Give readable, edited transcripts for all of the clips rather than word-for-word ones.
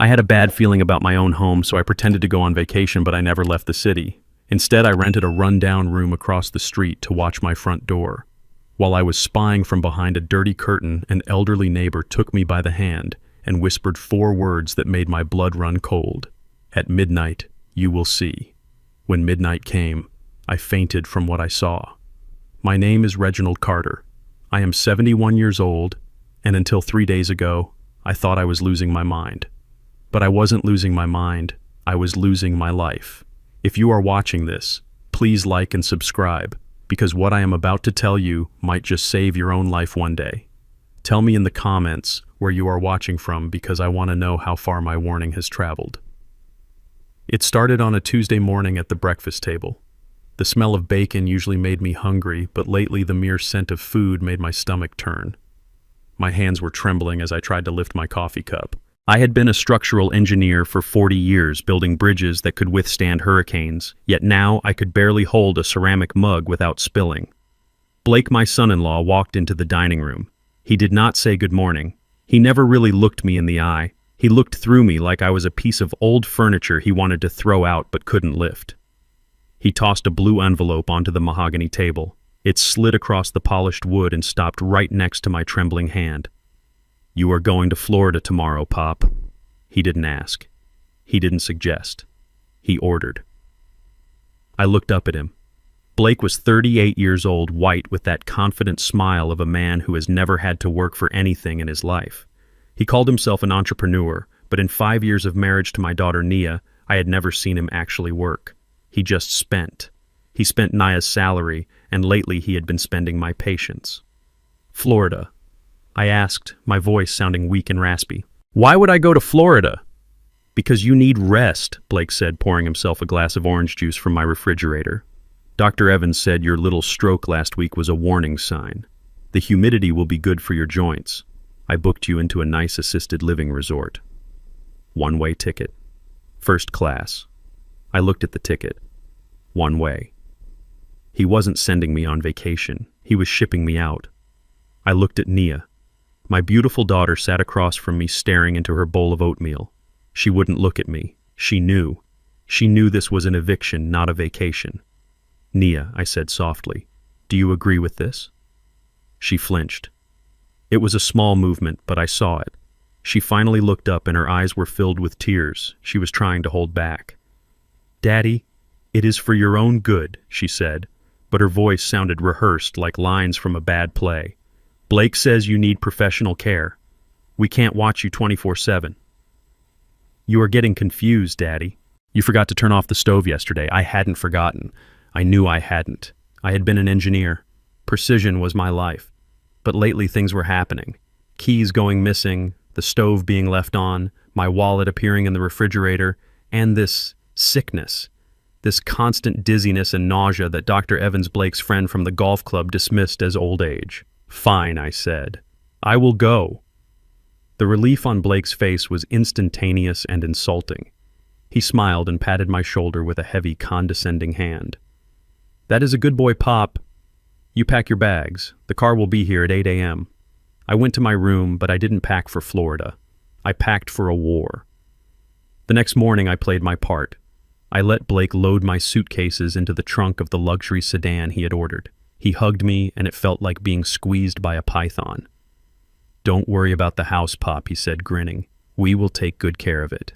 I had a bad feeling about my own home, so I pretended to go on vacation, but I never left the city. Instead, I rented a rundown room across the street to watch my front door. While I was spying from behind a dirty curtain, an elderly neighbor took me by the hand and whispered 4 words that made my blood run cold. "At midnight, you will see." When midnight came, I fainted from what I saw. My name is Reginald Carter. I am 71 years old, and until 3 days ago, I thought I was losing my mind. But I wasn't losing my mind, I was losing my life. If you are watching this, please like and subscribe, because what I am about to tell you might just save your own life one day. Tell me in the comments where you are watching from, because I want to know how far my warning has traveled. It started on a Tuesday morning at the breakfast table. The smell of bacon usually made me hungry, but lately the mere scent of food made my stomach turn. My hands were trembling as I tried to lift my coffee cup. I had been a structural engineer for 40 years, building bridges that could withstand hurricanes, yet now I could barely hold a ceramic mug without spilling. Blake, my son-in-law, walked into the dining room. He did not say good morning. He never really looked me in the eye. He looked through me like I was a piece of old furniture he wanted to throw out but couldn't lift. He tossed a blue envelope onto the mahogany table. It slid across the polished wood and stopped right next to my trembling hand. "You are going to Florida tomorrow, Pop." He didn't ask. He didn't suggest. He ordered. I looked up at him. Blake was 38 years old, white, with that confident smile of a man who has never had to work for anything in his life. He called himself an entrepreneur, but in 5 years of marriage to my daughter Nia, I had never seen him actually work. He just spent. He spent Nia's salary, and lately he had been spending my patience. "Florida," I asked, my voice sounding weak and raspy. "Why would I go to Florida?" "Because you need rest," Blake said, pouring himself a glass of orange juice from my refrigerator. "Dr. Evans said your little stroke last week was a warning sign. The humidity will be good for your joints. I booked you into a nice assisted living resort. One-way ticket. First class." I looked at the ticket. One way. He wasn't sending me on vacation. He was shipping me out. I looked at Nia. My beautiful daughter sat across from me, staring into her bowl of oatmeal. She wouldn't look at me. She knew. She knew this was an eviction, not a vacation. "Nia," I said softly, "do you agree with this?" She flinched. It was a small movement, but I saw it. She finally looked up and her eyes were filled with tears she was trying to hold back. "Daddy, it is for your own good," she said, but her voice sounded rehearsed, like lines from a bad play. "Blake says you need professional care. We can't watch you 24/7. "You are getting confused, Daddy. You forgot to turn off the stove yesterday." I hadn't forgotten. I knew I hadn't. I had been an engineer. Precision was my life. But lately things were happening. Keys going missing, the stove being left on, my wallet appearing in the refrigerator, and this sickness. This constant dizziness and nausea that Dr. Evans, Blake's friend from the golf club, dismissed as old age. "Fine," I said. "I will go." The relief on Blake's face was instantaneous and insulting. He smiled and patted my shoulder with a heavy, condescending hand. "That is a good boy, Pop. You pack your bags. The car will be here at 8 a.m. I went to my room, but I didn't pack for Florida. I packed for a war. The next morning I played my part. I let Blake load my suitcases into the trunk of the luxury sedan he had ordered. He hugged me, and it felt like being squeezed by a python. "Don't worry about the house, Pop," he said, grinning. "We will take good care of it."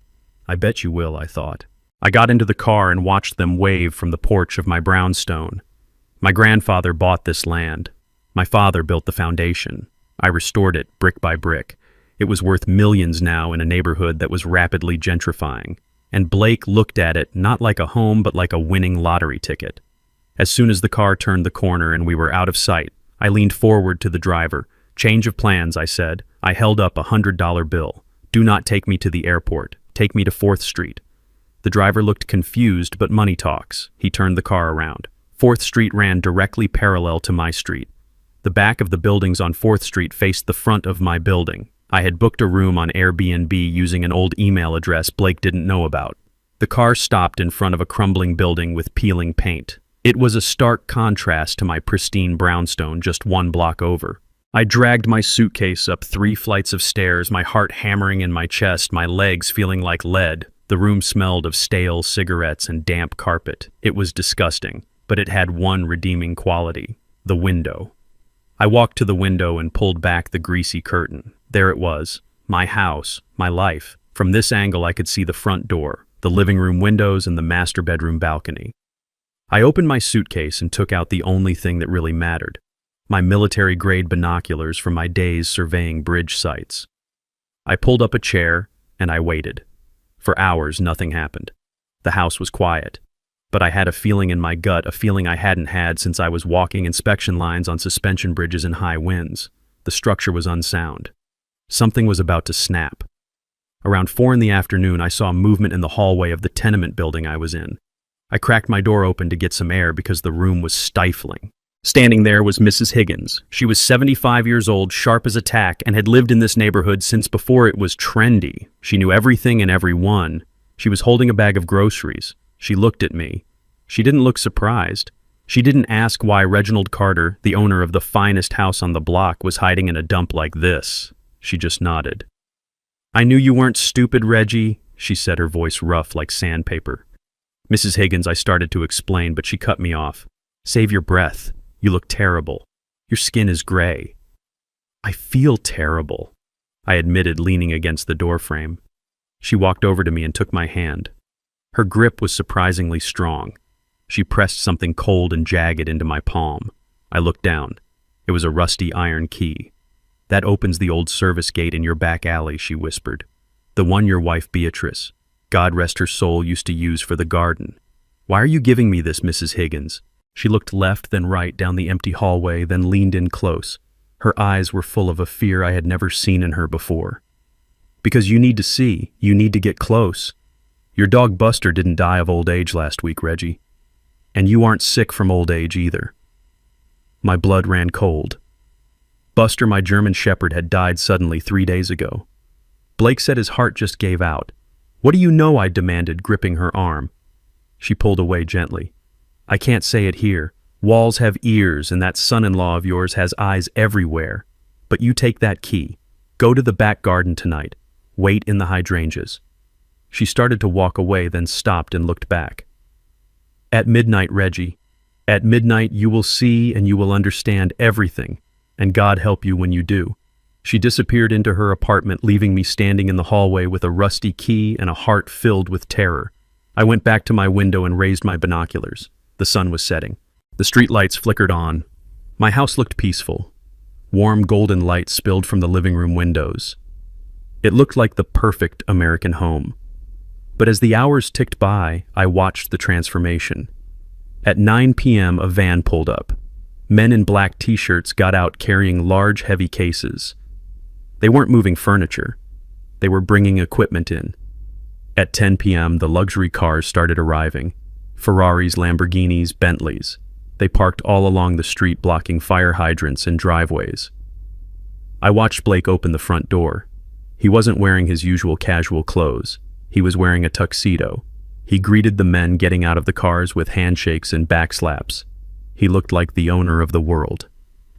I bet you will, I thought. I got into the car and watched them wave from the porch of my brownstone. My grandfather bought this land. My father built the foundation. I restored it brick by brick. It was worth millions now in a neighborhood that was rapidly gentrifying. And Blake looked at it not like a home, but like a winning lottery ticket. As soon as the car turned the corner and we were out of sight, I leaned forward to the driver. "Change of plans," I said. I held up a $100 bill. "Do not take me to the airport. Take me to 4th Street. The driver looked confused, but money talks. He turned the car around. 4th Street ran directly parallel to my street. The back of the buildings on 4th Street faced the front of my building. I had booked a room on Airbnb using an old email address Blake didn't know about. The car stopped in front of a crumbling building with peeling paint. It was a stark contrast to my pristine brownstone just 1 block over. I dragged my suitcase up 3 flights of stairs, my heart hammering in my chest, my legs feeling like lead. The room smelled of stale cigarettes and damp carpet. It was disgusting, but it had one redeeming quality: the window. I walked to the window and pulled back the greasy curtain. There it was, my house, my life. From this angle I could see the front door, the living room windows, and the master bedroom balcony. I opened my suitcase and took out the only thing that really mattered: my military-grade binoculars from my days surveying bridge sites. I pulled up a chair and I waited. For hours, nothing happened. The house was quiet, but I had a feeling in my gut, a feeling I hadn't had since I was walking inspection lines on suspension bridges in high winds. The structure was unsound. Something was about to snap. Around 4 in the afternoon, I saw movement in the hallway of the tenement building I was in. I cracked my door open to get some air because the room was stifling. Standing there was Mrs. Higgins. She was 75 years old, sharp as a tack, and had lived in this neighborhood since before it was trendy. She knew everything and everyone. She was holding a bag of groceries. She looked at me. She didn't look surprised. She didn't ask why Reginald Carter, the owner of the finest house on the block, was hiding in a dump like this. She just nodded. "I knew you weren't stupid, Reggie," she said, her voice rough like sandpaper. "Mrs. Higgins," I started to explain, but she cut me off. "Save your breath. You look terrible. Your skin is gray." "I feel terrible," I admitted, leaning against the doorframe. She walked over to me and took my hand. Her grip was surprisingly strong. She pressed something cold and jagged into my palm. I looked down. It was a rusty iron key. "That opens the old service gate in your back alley," she whispered. "The one your wife Beatrice, God rest her soul, used to use for the garden. Why are you giving me this, Mrs. Higgins?" She looked left, then right, down the empty hallway, then leaned in close. Her eyes were full of a fear I had never seen in her before. "Because you need to see. You need to get close. Your dog Buster didn't die of old age last week, Reggie. And you aren't sick from old age either." My blood ran cold. Buster, my German shepherd, had died suddenly 3 days ago. Blake said his heart just gave out. "What do you know?" I demanded, gripping her arm. She pulled away gently. "I can't say it here. Walls have ears, and that son-in-law of yours has eyes everywhere. But you take that key. Go to the back garden tonight. Wait in the hydrangeas." She started to walk away, then stopped and looked back. "At midnight, Reggie. At midnight you will see and you will understand everything, and God help you when you do." She disappeared into her apartment, leaving me standing in the hallway with a rusty key and a heart filled with terror. I went back to my window and raised my binoculars. The sun was setting. The streetlights flickered on. My house looked peaceful. Warm golden light spilled from the living room windows. It looked like the perfect American home. But as the hours ticked by, I watched the transformation. At 9 p.m., a van pulled up. Men in black t-shirts got out carrying large, heavy cases. They weren't moving furniture. They were bringing equipment in. At 10 p.m., the luxury cars started arriving. Ferraris, Lamborghinis, Bentleys. They parked all along the street, blocking fire hydrants and driveways. I watched Blake open the front door. He wasn't wearing his usual casual clothes. He was wearing a tuxedo. He greeted the men getting out of the cars with handshakes and backslaps. He looked like the owner of the world.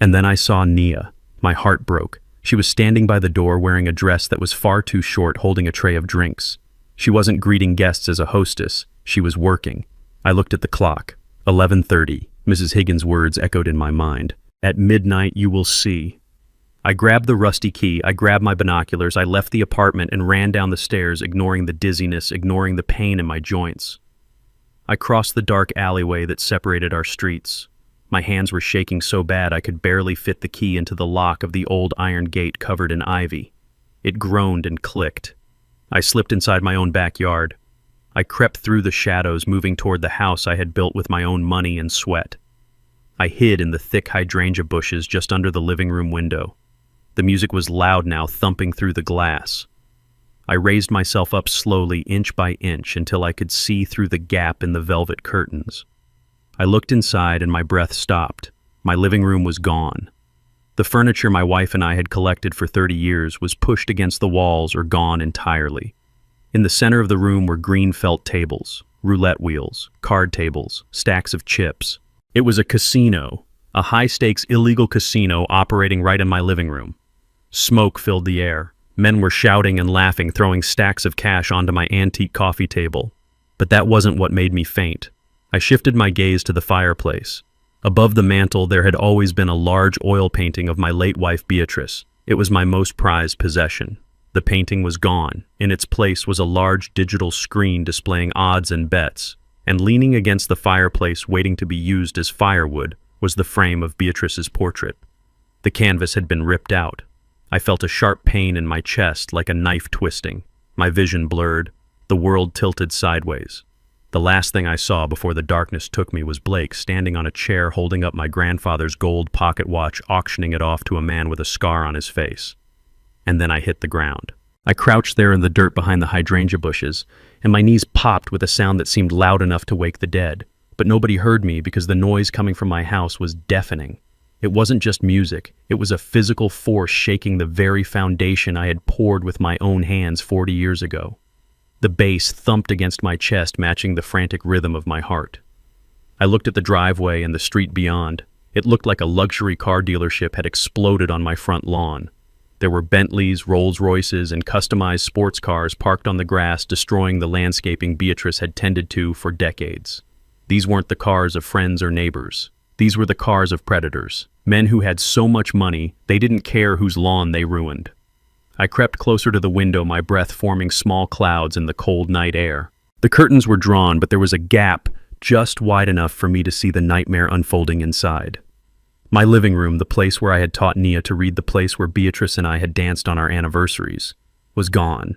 And then I saw Nia. My heart broke. She was standing by the door wearing a dress that was far too short, holding a tray of drinks. She wasn't greeting guests as a hostess. She was working. I looked at the clock. 11:30. Mrs. Higgins' words echoed in my mind. "At midnight you will see." I grabbed the rusty key, I grabbed my binoculars, I left the apartment and ran down the stairs, ignoring the dizziness, ignoring the pain in my joints. I crossed the dark alleyway that separated our streets. My hands were shaking so bad I could barely fit the key into the lock of the old iron gate covered in ivy. It groaned and clicked. I slipped inside my own backyard. I crept through the shadows, moving toward the house I had built with my own money and sweat. I hid in the thick hydrangea bushes just under the living room window. The music was loud now, thumping through the glass. I raised myself up slowly, inch by inch, until I could see through the gap in the velvet curtains. I looked inside and my breath stopped. My living room was gone. The furniture my wife and I had collected for 30 years was pushed against the walls or gone entirely. In the center of the room were green felt tables, roulette wheels, card tables, stacks of chips. It was a casino, A high-stakes illegal casino operating right in my living room. Smoke filled the air. Men were shouting and laughing, throwing stacks of cash onto my antique coffee table. But that wasn't what made me faint. I shifted my gaze to the fireplace. Above the mantel, there had always been a large oil painting of my late wife Beatrice. It was my most prized possession. The painting was gone. In its place was a large digital screen displaying odds and bets, and leaning against the fireplace waiting to be used as firewood was the frame of Beatrice's portrait. The canvas had been ripped out. I felt a sharp pain in my chest, like a knife twisting. My vision blurred. The world tilted sideways. The last thing I saw before the darkness took me was Blake standing on a chair holding up my grandfather's gold pocket watch, auctioning it off to a man with a scar on his face. And then I hit the ground. I crouched there in the dirt behind the hydrangea bushes, and my knees popped with a sound that seemed loud enough to wake the dead. But nobody heard me because the noise coming from my house was deafening. It wasn't just music, it was a physical force shaking the very foundation I had poured with my own hands 40 years ago. The bass thumped against my chest, matching the frantic rhythm of my heart. I looked at the driveway and the street beyond. It looked like a luxury car dealership had exploded on my front lawn. There were Bentleys, Rolls-Royces, and customized sports cars parked on the grass, destroying the landscaping Beatrice had tended to for decades. These weren't the cars of friends or neighbors. These were the cars of predators, men who had so much money they didn't care whose lawn they ruined. I crept closer to the window, my breath forming small clouds in the cold night air. The curtains were drawn, but there was a gap just wide enough for me to see the nightmare unfolding inside. My living room, the place where I had taught Nia to read, the place where Beatrice and I had danced on our anniversaries, was gone.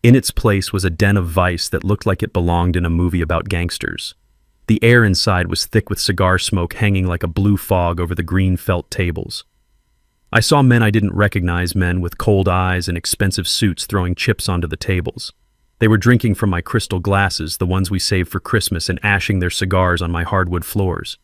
In its place was a den of vice that looked like it belonged in a movie about gangsters. The air inside was thick with cigar smoke hanging like a blue fog over the green felt tables. I saw men I didn't recognize, men with cold eyes and expensive suits throwing chips onto the tables. They were drinking from my crystal glasses, the ones we saved for Christmas, and ashing their cigars on my hardwood floors.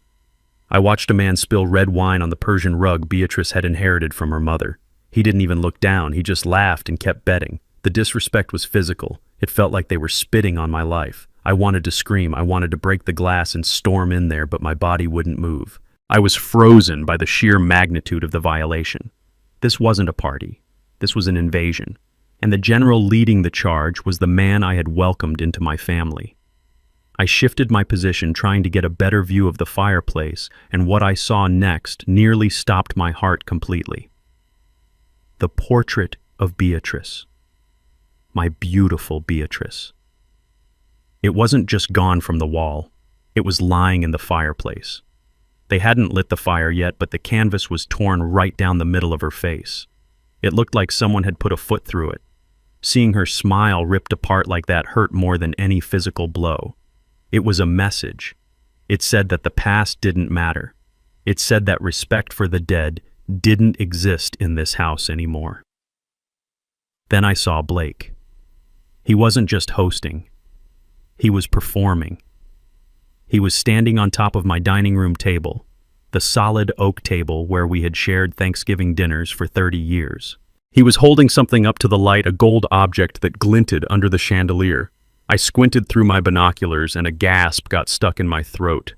I watched a man spill red wine on the Persian rug Beatrice had inherited from her mother. He didn't even look down, he just laughed and kept betting. The disrespect was physical. It felt like they were spitting on my life. I wanted to scream, I wanted to break the glass and storm in there, but my body wouldn't move. I was frozen by the sheer magnitude of the violation. This wasn't a party. This was an invasion. And the general leading the charge was the man I had welcomed into my family. I shifted my position, trying to get a better view of the fireplace, and what I saw next nearly stopped my heart completely. The portrait of Beatrice. My beautiful Beatrice. It wasn't just gone from the wall. It was lying in the fireplace. They hadn't lit the fire yet, but the canvas was torn right down the middle of her face. It looked like someone had put a foot through it. Seeing her smile ripped apart like that hurt more than any physical blow. It was a message. It said that the past didn't matter. It said that respect for the dead didn't exist in this house anymore. Then I saw Blake. He wasn't just hosting. He was performing. He was standing on top of my dining room table, the solid oak table where we had shared Thanksgiving dinners for 30 years. He was holding something up to the light, a gold object that glinted under the chandelier. I squinted through my binoculars and a gasp got stuck in my throat.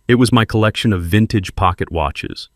It was my collection of vintage pocket watches.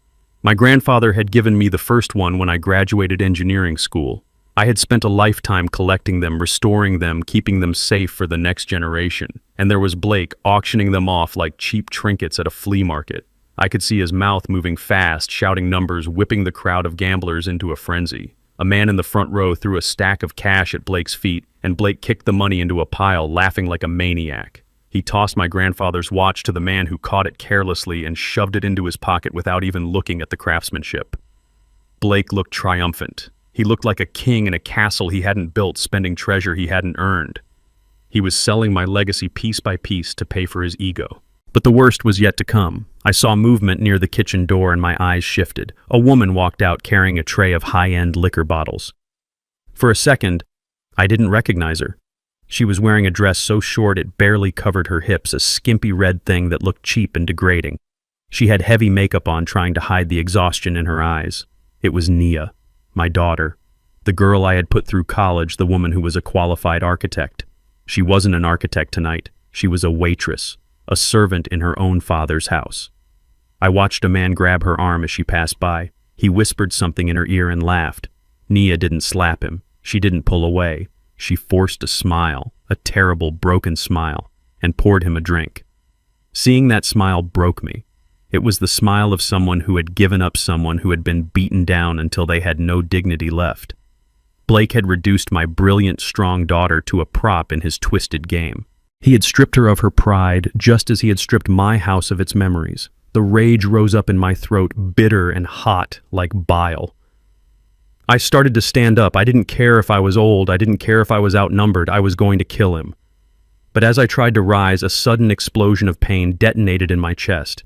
My grandfather had given me the first one when I graduated engineering school. I had spent a lifetime collecting them, restoring them, keeping them safe for the next generation. And there was Blake auctioning them off like cheap trinkets at a flea market. I could see his mouth moving fast, shouting numbers, whipping the crowd of gamblers into a frenzy. A man in the front row threw a stack of cash at Blake's feet, and Blake kicked the money into a pile, laughing like a maniac. He tossed my grandfather's watch to the man who caught it carelessly and shoved it into his pocket without even looking at the craftsmanship. Blake looked triumphant. He looked like a king in a castle he hadn't built, spending treasure he hadn't earned. He was selling my legacy piece by piece to pay for his ego. But the worst was yet to come. I saw movement near the kitchen door and my eyes shifted. A woman walked out carrying a tray of high-end liquor bottles. For a second, I didn't recognize her. She was wearing a dress so short it barely covered her hips, a skimpy red thing that looked cheap and degrading. She had heavy makeup on, trying to hide the exhaustion in her eyes. It was Nia, my daughter, the girl I had put through college, the woman who was a qualified architect. She wasn't an architect tonight. She was a waitress, a servant in her own father's house. I watched a man grab her arm as she passed by. He whispered something in her ear and laughed. Nia didn't slap him. She didn't pull away. She forced a smile, a terrible, broken smile, and poured him a drink. Seeing that smile broke me. It was the smile of someone who had given up, someone who had been beaten down until they had no dignity left. Blake had reduced my brilliant, strong daughter to a prop in his twisted game. He had stripped her of her pride, just as he had stripped my house of its memories. The rage rose up in my throat, bitter and hot, like bile. I started to stand up. I didn't care if I was old. I didn't care if I was outnumbered. I was going to kill him. But as I tried to rise, a sudden explosion of pain detonated in my chest.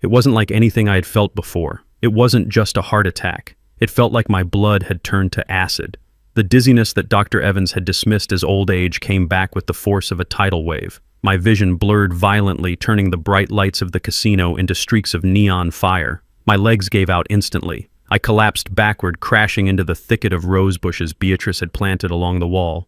It wasn't like anything I had felt before. It wasn't just a heart attack. It felt like my blood had turned to acid. The dizziness that Dr. Evans had dismissed as old age came back with the force of a tidal wave. My vision blurred violently, turning the bright lights of the casino into streaks of neon fire. My legs gave out instantly. I collapsed backward, crashing into the thicket of rose bushes Beatrice had planted along the wall.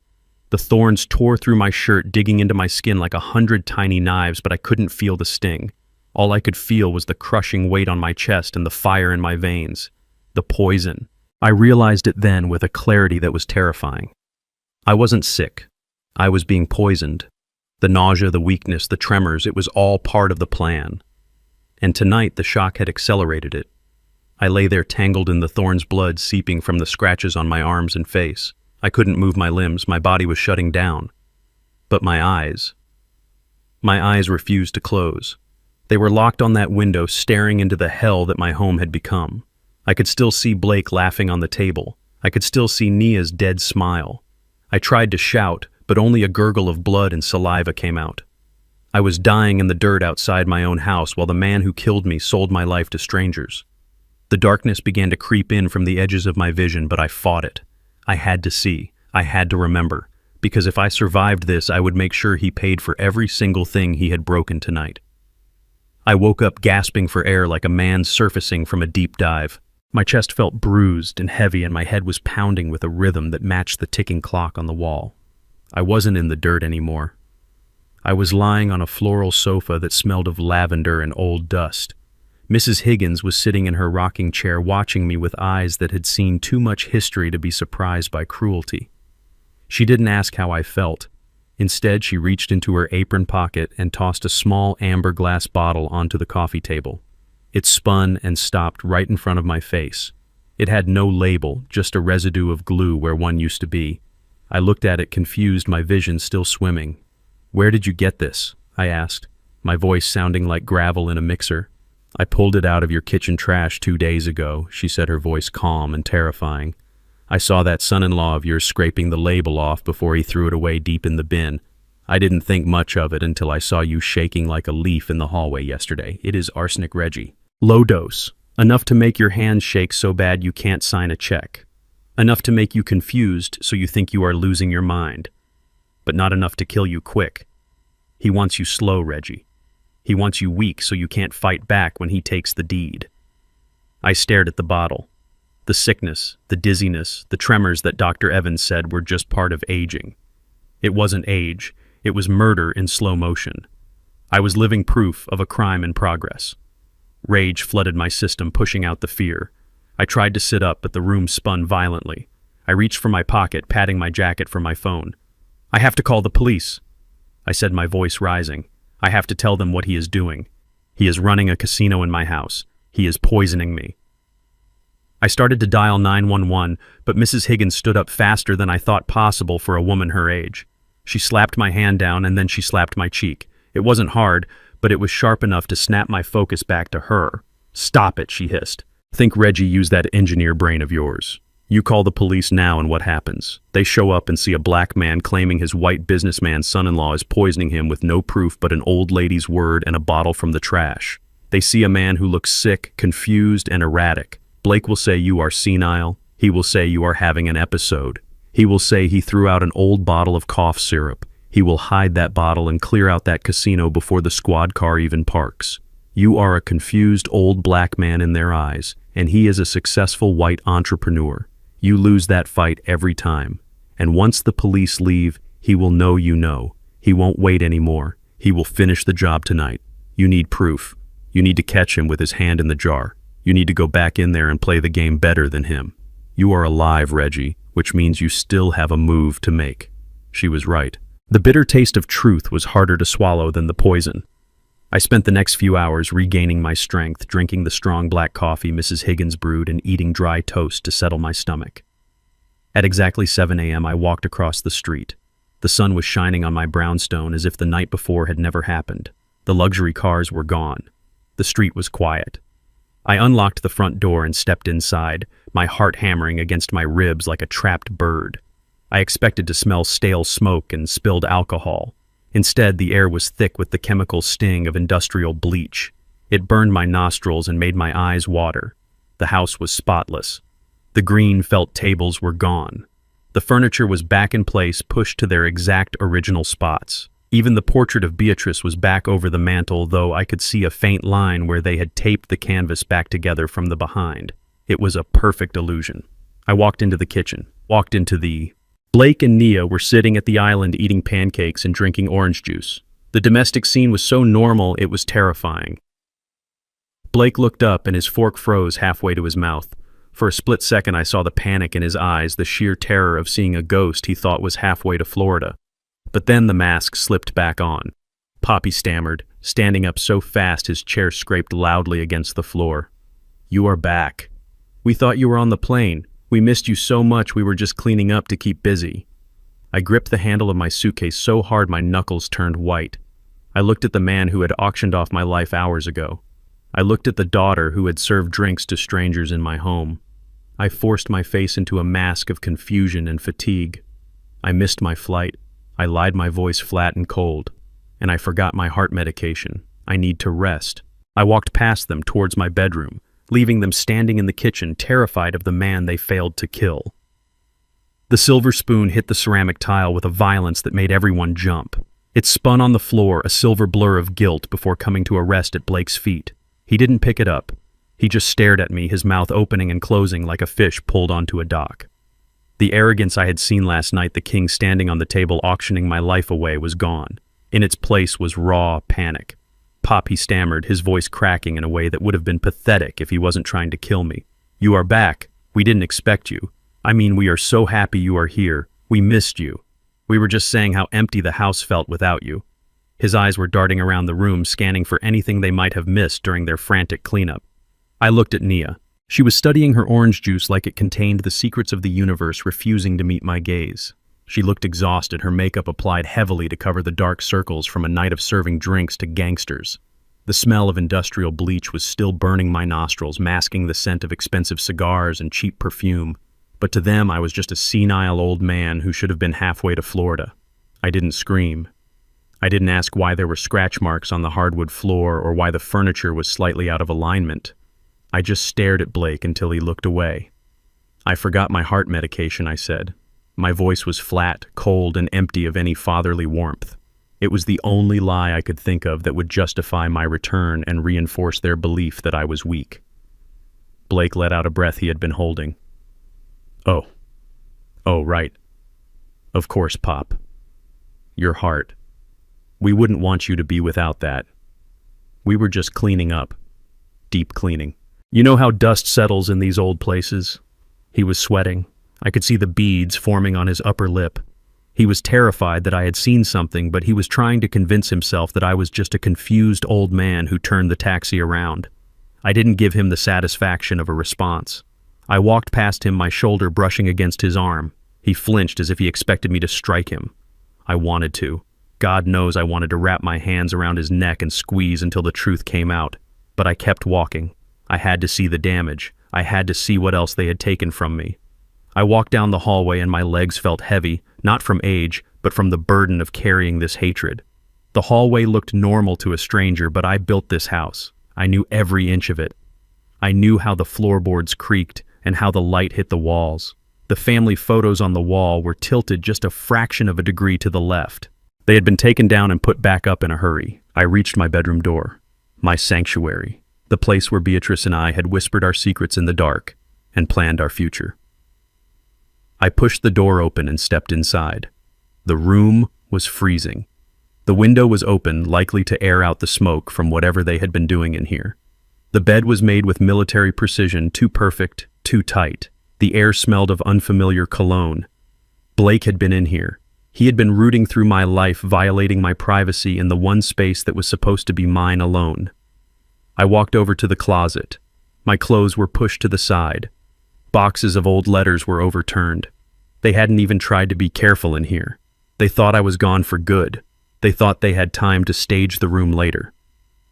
The thorns tore through my shirt, digging into my skin like 100 tiny knives, but I couldn't feel the sting. All I could feel was the crushing weight on my chest and the fire in my veins. The poison. I realized it then with a clarity that was terrifying. I wasn't sick. I was being poisoned. The nausea, the weakness, the tremors, it was all part of the plan. And tonight the shock had accelerated it. I lay there tangled in the thorns, blood seeping from the scratches on my arms and face. I couldn't move my limbs, my body was shutting down. But my eyes refused to close. They were locked on that window, staring into the hell that my home had become. I could still see Blake laughing on the table. I could still see Nia's dead smile. I tried to shout, but only a gurgle of blood and saliva came out. I was dying in the dirt outside my own house while the man who killed me sold my life to strangers. The darkness began to creep in from the edges of my vision, but I fought it. I had to see. I had to remember. Because if I survived this, I would make sure he paid for every single thing he had broken tonight. I woke up gasping for air like a man surfacing from a deep dive. My chest felt bruised and heavy, and my head was pounding with a rhythm that matched the ticking clock on the wall. I wasn't in the dirt anymore. I was lying on a floral sofa that smelled of lavender and old dust. Mrs. Higgins was sitting in her rocking chair watching me with eyes that had seen too much history to be surprised by cruelty. She didn't ask how I felt. Instead, she reached into her apron pocket and tossed a small amber glass bottle onto the coffee table. It spun and stopped right in front of my face. It had no label, just a residue of glue where one used to be. I looked at it confused, my vision still swimming. "Where did you get this?" I asked, my voice sounding like gravel in a mixer. "I pulled it out of your kitchen trash 2 days ago," she said, her voice calm and terrifying. "I saw that son-in-law of yours scraping the label off before he threw it away deep in the bin. I didn't think much of it until I saw you shaking like a leaf in the hallway yesterday. It is arsenic, Reggie. Low dose. Enough to make your hands shake so bad you can't sign a check. Enough to make you confused so you think you are losing your mind. But not enough to kill you quick. He wants you slow, Reggie. He wants you weak so you can't fight back when he takes the deed." I stared at the bottle. The sickness, the dizziness, the tremors that Dr. Evans said were just part of aging. It wasn't age. It was murder in slow motion. I was living proof of a crime in progress. Rage flooded my system, pushing out the fear. I tried to sit up, but the room spun violently. I reached for my pocket, patting my jacket for my phone. "I have to call the police," I said, my voice rising. "I have to tell them what he is doing. He is running a casino in my house. He is poisoning me." I started to dial 911, but Mrs. Higgins stood up faster than I thought possible for a woman her age. She slapped my hand down, and then she slapped my cheek. It wasn't hard, but it was sharp enough to snap my focus back to her. "Stop it," she hissed. "Think Reggie used that engineer brain of yours. You call the police now, and what happens? They show up and see a black man claiming his white businessman's son-in-law is poisoning him with no proof but an old lady's word and a bottle from the trash. They see a man who looks sick, confused, and erratic. Blake will say you are senile. He will say you are having an episode. He will say he threw out an old bottle of cough syrup. He will hide that bottle and clear out that casino before the squad car even parks. You are a confused old black man in their eyes, and he is a successful white entrepreneur. You lose that fight every time. And once the police leave, he will know you know. He won't wait anymore. He will finish the job tonight. You need proof. You need to catch him with his hand in the jar. You need to go back in there and play the game better than him. You are alive, Reggie, which means you still have a move to make." She was right. The bitter taste of truth was harder to swallow than the poison. I spent the next few hours regaining my strength, drinking the strong black coffee Mrs. Higgins brewed and eating dry toast to settle my stomach. At exactly 7 a.m., I walked across the street. The sun was shining on my brownstone as if the night before had never happened. The luxury cars were gone. The street was quiet. I unlocked the front door and stepped inside, my heart hammering against my ribs like a trapped bird. I expected to smell stale smoke and spilled alcohol. Instead, the air was thick with the chemical sting of industrial bleach. It burned my nostrils and made my eyes water. The house was spotless. The green felt tables were gone. The furniture was back in place, pushed to their exact original spots. Even the portrait of Beatrice was back over the mantel, though I could see a faint line where they had taped the canvas back together from the behind. It was a perfect illusion. I walked into the kitchen, Blake and Nia were sitting at the island eating pancakes and drinking orange juice. The domestic scene was so normal it was terrifying. Blake looked up and his fork froze halfway to his mouth. For a split second I saw the panic in his eyes, the sheer terror of seeing a ghost he thought was halfway to Florida. But then the mask slipped back on. Poppy stammered, standing up so fast his chair scraped loudly against the floor. "You are back. We thought you were on the plane. We missed you so much we were just cleaning up to keep busy." I gripped the handle of my suitcase so hard my knuckles turned white. I looked at the man who had auctioned off my life hours ago. I looked at the daughter who had served drinks to strangers in my home. I forced my face into a mask of confusion and fatigue. I missed my flight. I lied my voice flat and cold. And I forgot my heart medication. I need to rest. I walked past them towards my bedroom, leaving them standing in the kitchen, terrified of the man they failed to kill. The silver spoon hit the ceramic tile with a violence that made everyone jump. It spun on the floor, a silver blur of guilt, before coming to a rest at Blake's feet. He didn't pick it up. He just stared at me, his mouth opening and closing like a fish pulled onto a dock. The arrogance I had seen last night, the king standing on the table auctioning my life away, was gone. In its place was raw panic. "Pop," he stammered, his voice cracking in a way that would have been pathetic if he wasn't trying to kill me. "You are back. We didn't expect you. I mean, we are so happy you are here. We missed you. We were just saying how empty the house felt without you." His eyes were darting around the room, scanning for anything they might have missed during their frantic cleanup. I looked at Nia. She was studying her orange juice like it contained the secrets of the universe, refusing to meet my gaze. She looked exhausted, her makeup applied heavily to cover the dark circles from a night of serving drinks to gangsters. The smell of industrial bleach was still burning my nostrils, masking the scent of expensive cigars and cheap perfume. But to them, I was just a senile old man who should have been halfway to Florida. I didn't scream. I didn't ask why there were scratch marks on the hardwood floor or why the furniture was slightly out of alignment. I just stared at Blake until he looked away. "I forgot my heart medication," I said. My voice was flat, cold, and empty of any fatherly warmth. It was the only lie I could think of that would justify my return and reinforce their belief that I was weak. Blake let out a breath he had been holding. Oh, right. Of course, Pop. Your heart. We wouldn't want you to be without that. We were just cleaning up. Deep cleaning. You know how dust settles in these old places?" He was sweating. I could see the beads forming on his upper lip. He was terrified that I had seen something, but he was trying to convince himself that I was just a confused old man who turned the taxi around. I didn't give him the satisfaction of a response. I walked past him, my shoulder brushing against his arm. He flinched as if he expected me to strike him. I wanted to. God knows I wanted to wrap my hands around his neck and squeeze until the truth came out. But I kept walking. I had to see the damage. I had to see what else they had taken from me. I walked down the hallway and my legs felt heavy, not from age, but from the burden of carrying this hatred. The hallway looked normal to a stranger, but I built this house. I knew every inch of it. I knew how the floorboards creaked and how the light hit the walls. The family photos on the wall were tilted just a fraction of a degree to the left. They had been taken down and put back up in a hurry. I reached my bedroom door. My sanctuary. The place where Beatrice and I had whispered our secrets in the dark and planned our future. I pushed the door open and stepped inside. The room was freezing. The window was open, likely to air out the smoke from whatever they had been doing in here. The bed was made with military precision, too perfect, too tight. The air smelled of unfamiliar cologne. Blake had been in here. He had been rooting through my life, violating my privacy in the one space that was supposed to be mine alone. I walked over to the closet. My clothes were pushed to the side. Boxes of old letters were overturned. They hadn't even tried to be careful in here. They thought I was gone for good. They thought they had time to stage the room later.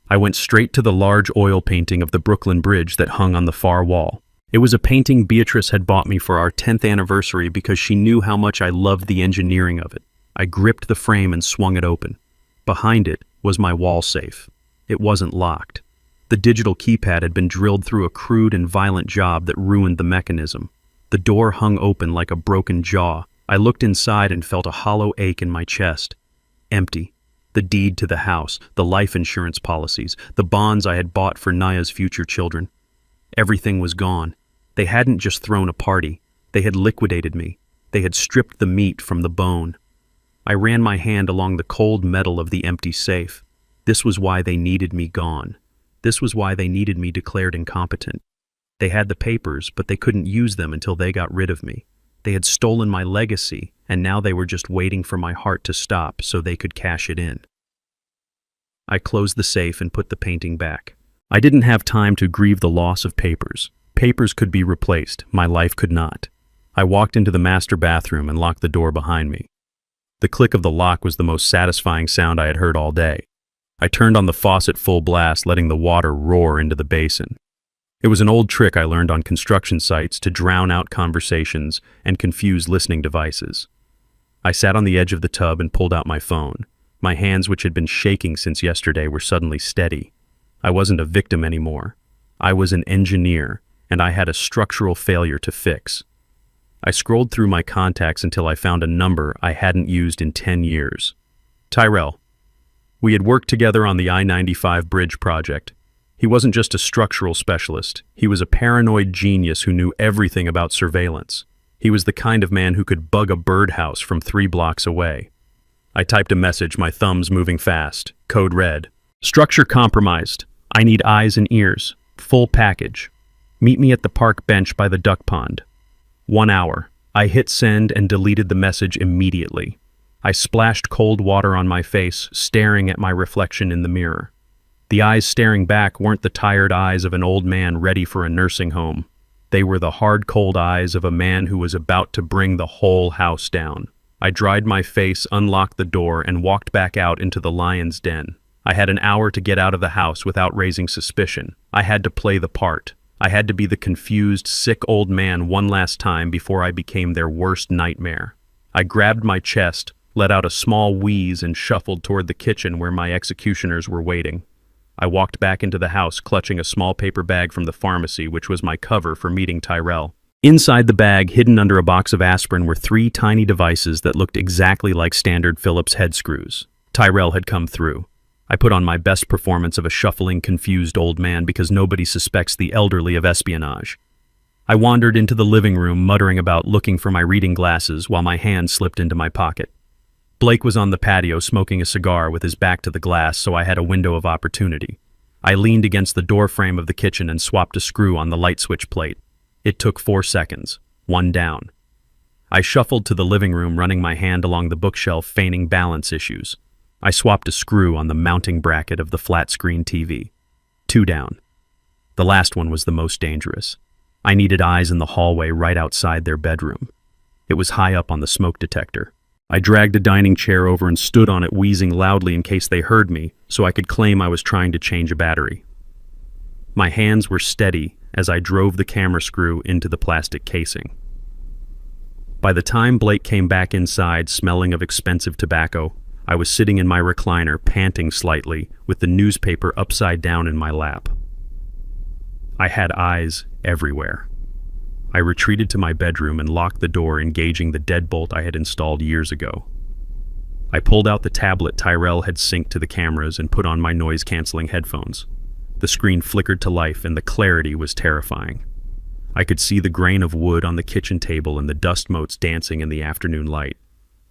I went straight to the large oil painting of the Brooklyn Bridge that hung on the far wall. It was a painting Beatrice had bought me for our 10th anniversary because she knew how much I loved the engineering of it. I gripped the frame and swung it open. Behind it was my wall safe. It wasn't locked. The digital keypad had been drilled through a crude and violent job that ruined the mechanism. The door hung open like a broken jaw. I looked inside and felt a hollow ache in my chest. Empty. The deed to the house, the life insurance policies, the bonds I had bought for Naya's future children. Everything was gone. They hadn't just thrown a party. They had liquidated me. They had stripped the meat from the bone. I ran my hand along the cold metal of the empty safe. This was why they needed me gone. This was why they needed me declared incompetent. They had the papers, but they couldn't use them until they got rid of me. They had stolen my legacy, and now they were just waiting for my heart to stop so they could cash it in. I closed the safe and put the painting back. I didn't have time to grieve the loss of papers. Papers could be replaced. My life could not. I walked into the master bathroom and locked the door behind me. The click of the lock was the most satisfying sound I had heard all day. I turned on the faucet full blast, letting the water roar into the basin. It was an old trick I learned on construction sites to drown out conversations and confuse listening devices. I sat on the edge of the tub and pulled out my phone. My hands, which had been shaking since yesterday, were suddenly steady. I wasn't a victim anymore. I was an engineer, and I had a structural failure to fix. I scrolled through my contacts until I found a number I hadn't used in 10 years. Tyrell. We had worked together on the I-95 bridge project. He wasn't just a structural specialist. He was a paranoid genius who knew everything about surveillance. He was the kind of man who could bug a birdhouse from 3 blocks away. I typed a message, my thumbs moving fast. Code red. Structure compromised. I need eyes and ears. Full package. Meet me at the park bench by the duck pond. 1 hour. I hit send and deleted the message immediately. I splashed cold water on my face, staring at my reflection in the mirror. The eyes staring back weren't the tired eyes of an old man ready for a nursing home. They were the hard, cold eyes of a man who was about to bring the whole house down. I dried my face, unlocked the door, and walked back out into the lion's den. I had an hour to get out of the house without raising suspicion. I had to play the part. I had to be the confused, sick old man one last time before I became their worst nightmare. I grabbed my chest, let out a small wheeze, and shuffled toward the kitchen where my executioners were waiting. I walked back into the house, clutching a small paper bag from the pharmacy, which was my cover for meeting Tyrell. Inside the bag, hidden under a box of aspirin, were 3 tiny devices that looked exactly like standard Phillips head screws. Tyrell had come through. I put on my best performance of a shuffling, confused old man because nobody suspects the elderly of espionage. I wandered into the living room, muttering about looking for my reading glasses while my hand slipped into my pocket. Blake was on the patio smoking a cigar with his back to the glass, so I had a window of opportunity. I leaned against the door frame of the kitchen and swapped a screw on the light switch plate. It took 4 seconds. 1 down. I shuffled to the living room, running my hand along the bookshelf, feigning balance issues. I swapped a screw on the mounting bracket of the flat-screen TV. 2 down. The last one was the most dangerous. I needed eyes in the hallway right outside their bedroom. It was high up on the smoke detector. I dragged a dining chair over and stood on it, wheezing loudly in case they heard me, so I could claim I was trying to change a battery. My hands were steady as I drove the camera screw into the plastic casing. By the time Blake came back inside, smelling of expensive tobacco, I was sitting in my recliner, panting slightly, with the newspaper upside down in my lap. I had eyes everywhere. I retreated to my bedroom and locked the door, engaging the deadbolt I had installed years ago. I pulled out the tablet Tyrell had synced to the cameras and put on my noise-canceling headphones. The screen flickered to life, and the clarity was terrifying. I could see the grain of wood on the kitchen table and the dust motes dancing in the afternoon light.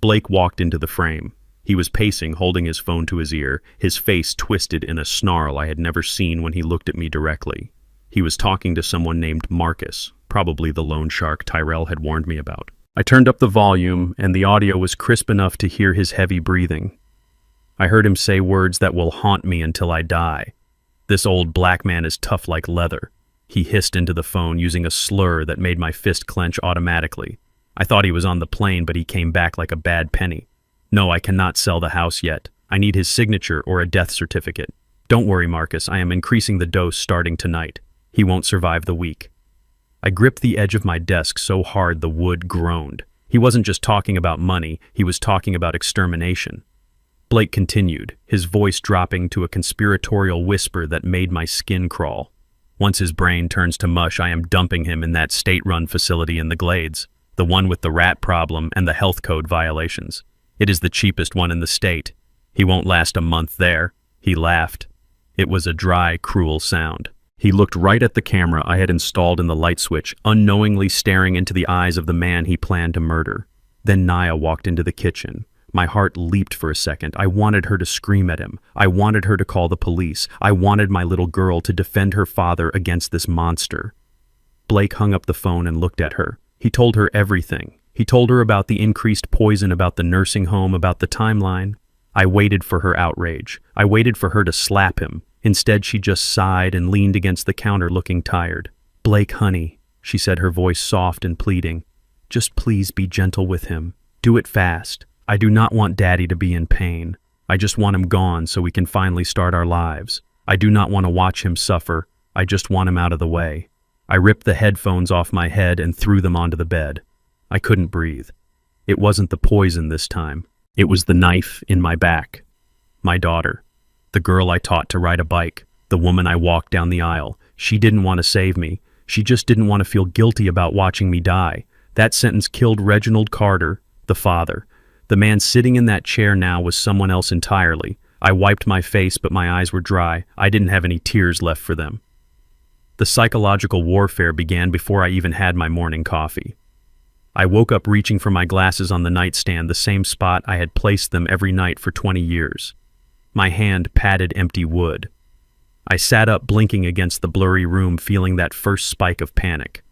Blake walked into the frame. He was pacing, holding his phone to his ear, his face twisted in a snarl I had never seen when he looked at me directly. He was talking to someone named Marcus, probably the loan shark Tyrell had warned me about. I turned up the volume, and the audio was crisp enough to hear his heavy breathing. I heard him say words that will haunt me until I die. "This old black man is tough like leather." He hissed into the phone using a slur that made my fist clench automatically. I thought he was on the plane, but he came back like a bad penny. "No, I cannot sell the house yet. I need his signature or a death certificate. Don't worry, Marcus, I am increasing the dose starting tonight. He won't survive the week." I gripped the edge of my desk so hard the wood groaned. He wasn't just talking about money, he was talking about extermination. Blake continued, his voice dropping to a conspiratorial whisper that made my skin crawl. "Once his brain turns to mush, I am dumping him in that state-run facility in the Glades, the one with the rat problem and the health code violations. It is the cheapest one in the state. He won't last a month there." He laughed. It was a dry, cruel sound. He looked right at the camera I had installed in the light switch, unknowingly staring into the eyes of the man he planned to murder. Then Naya walked into the kitchen. My heart leaped for a second. I wanted her to scream at him. I wanted her to call the police. I wanted my little girl to defend her father against this monster. Blake hung up the phone and looked at her. He told her everything. He told her about the increased poison, about the nursing home, about the timeline. I waited for her outrage. I waited for her to slap him. Instead, she just sighed and leaned against the counter looking tired. "Blake, honey," she said, her voice soft and pleading. "Just please be gentle with him. Do it fast. I do not want Daddy to be in pain. I just want him gone so we can finally start our lives. I do not want to watch him suffer. I just want him out of the way." I ripped the headphones off my head and threw them onto the bed. I couldn't breathe. It wasn't the poison this time. It was the knife in my back. My daughter. The girl I taught to ride a bike. The woman I walked down the aisle. She didn't want to save me. She just didn't want to feel guilty about watching me die. That sentence killed Reginald Carter, the father. The man sitting in that chair now was someone else entirely. I wiped my face, but my eyes were dry. I didn't have any tears left for them. The psychological warfare began before I even had my morning coffee. I woke up reaching for my glasses on the nightstand, the same spot I had placed them every night for 20 years. My hand patted empty wood. I sat up, blinking against the blurry room, feeling that first spike of panic.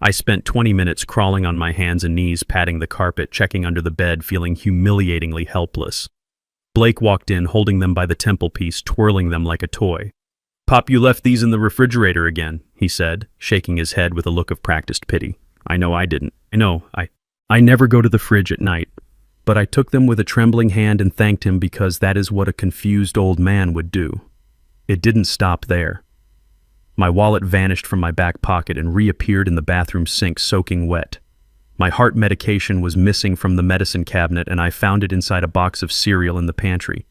I spent 20 minutes crawling on my hands and knees, patting the carpet, checking under the bed, feeling humiliatingly helpless. Blake walked in, holding them by the temple piece, twirling them like a toy. "Pop, you left these in the refrigerator again," he said, shaking his head with a look of practiced pity. "I know I didn't. I know, I never go to the fridge at night." But I took them with a trembling hand and thanked him, because that is what a confused old man would do. It didn't stop there. My wallet vanished from my back pocket and reappeared in the bathroom sink, soaking wet. My heart medication was missing from the medicine cabinet, and I found it inside a box of cereal in the pantry.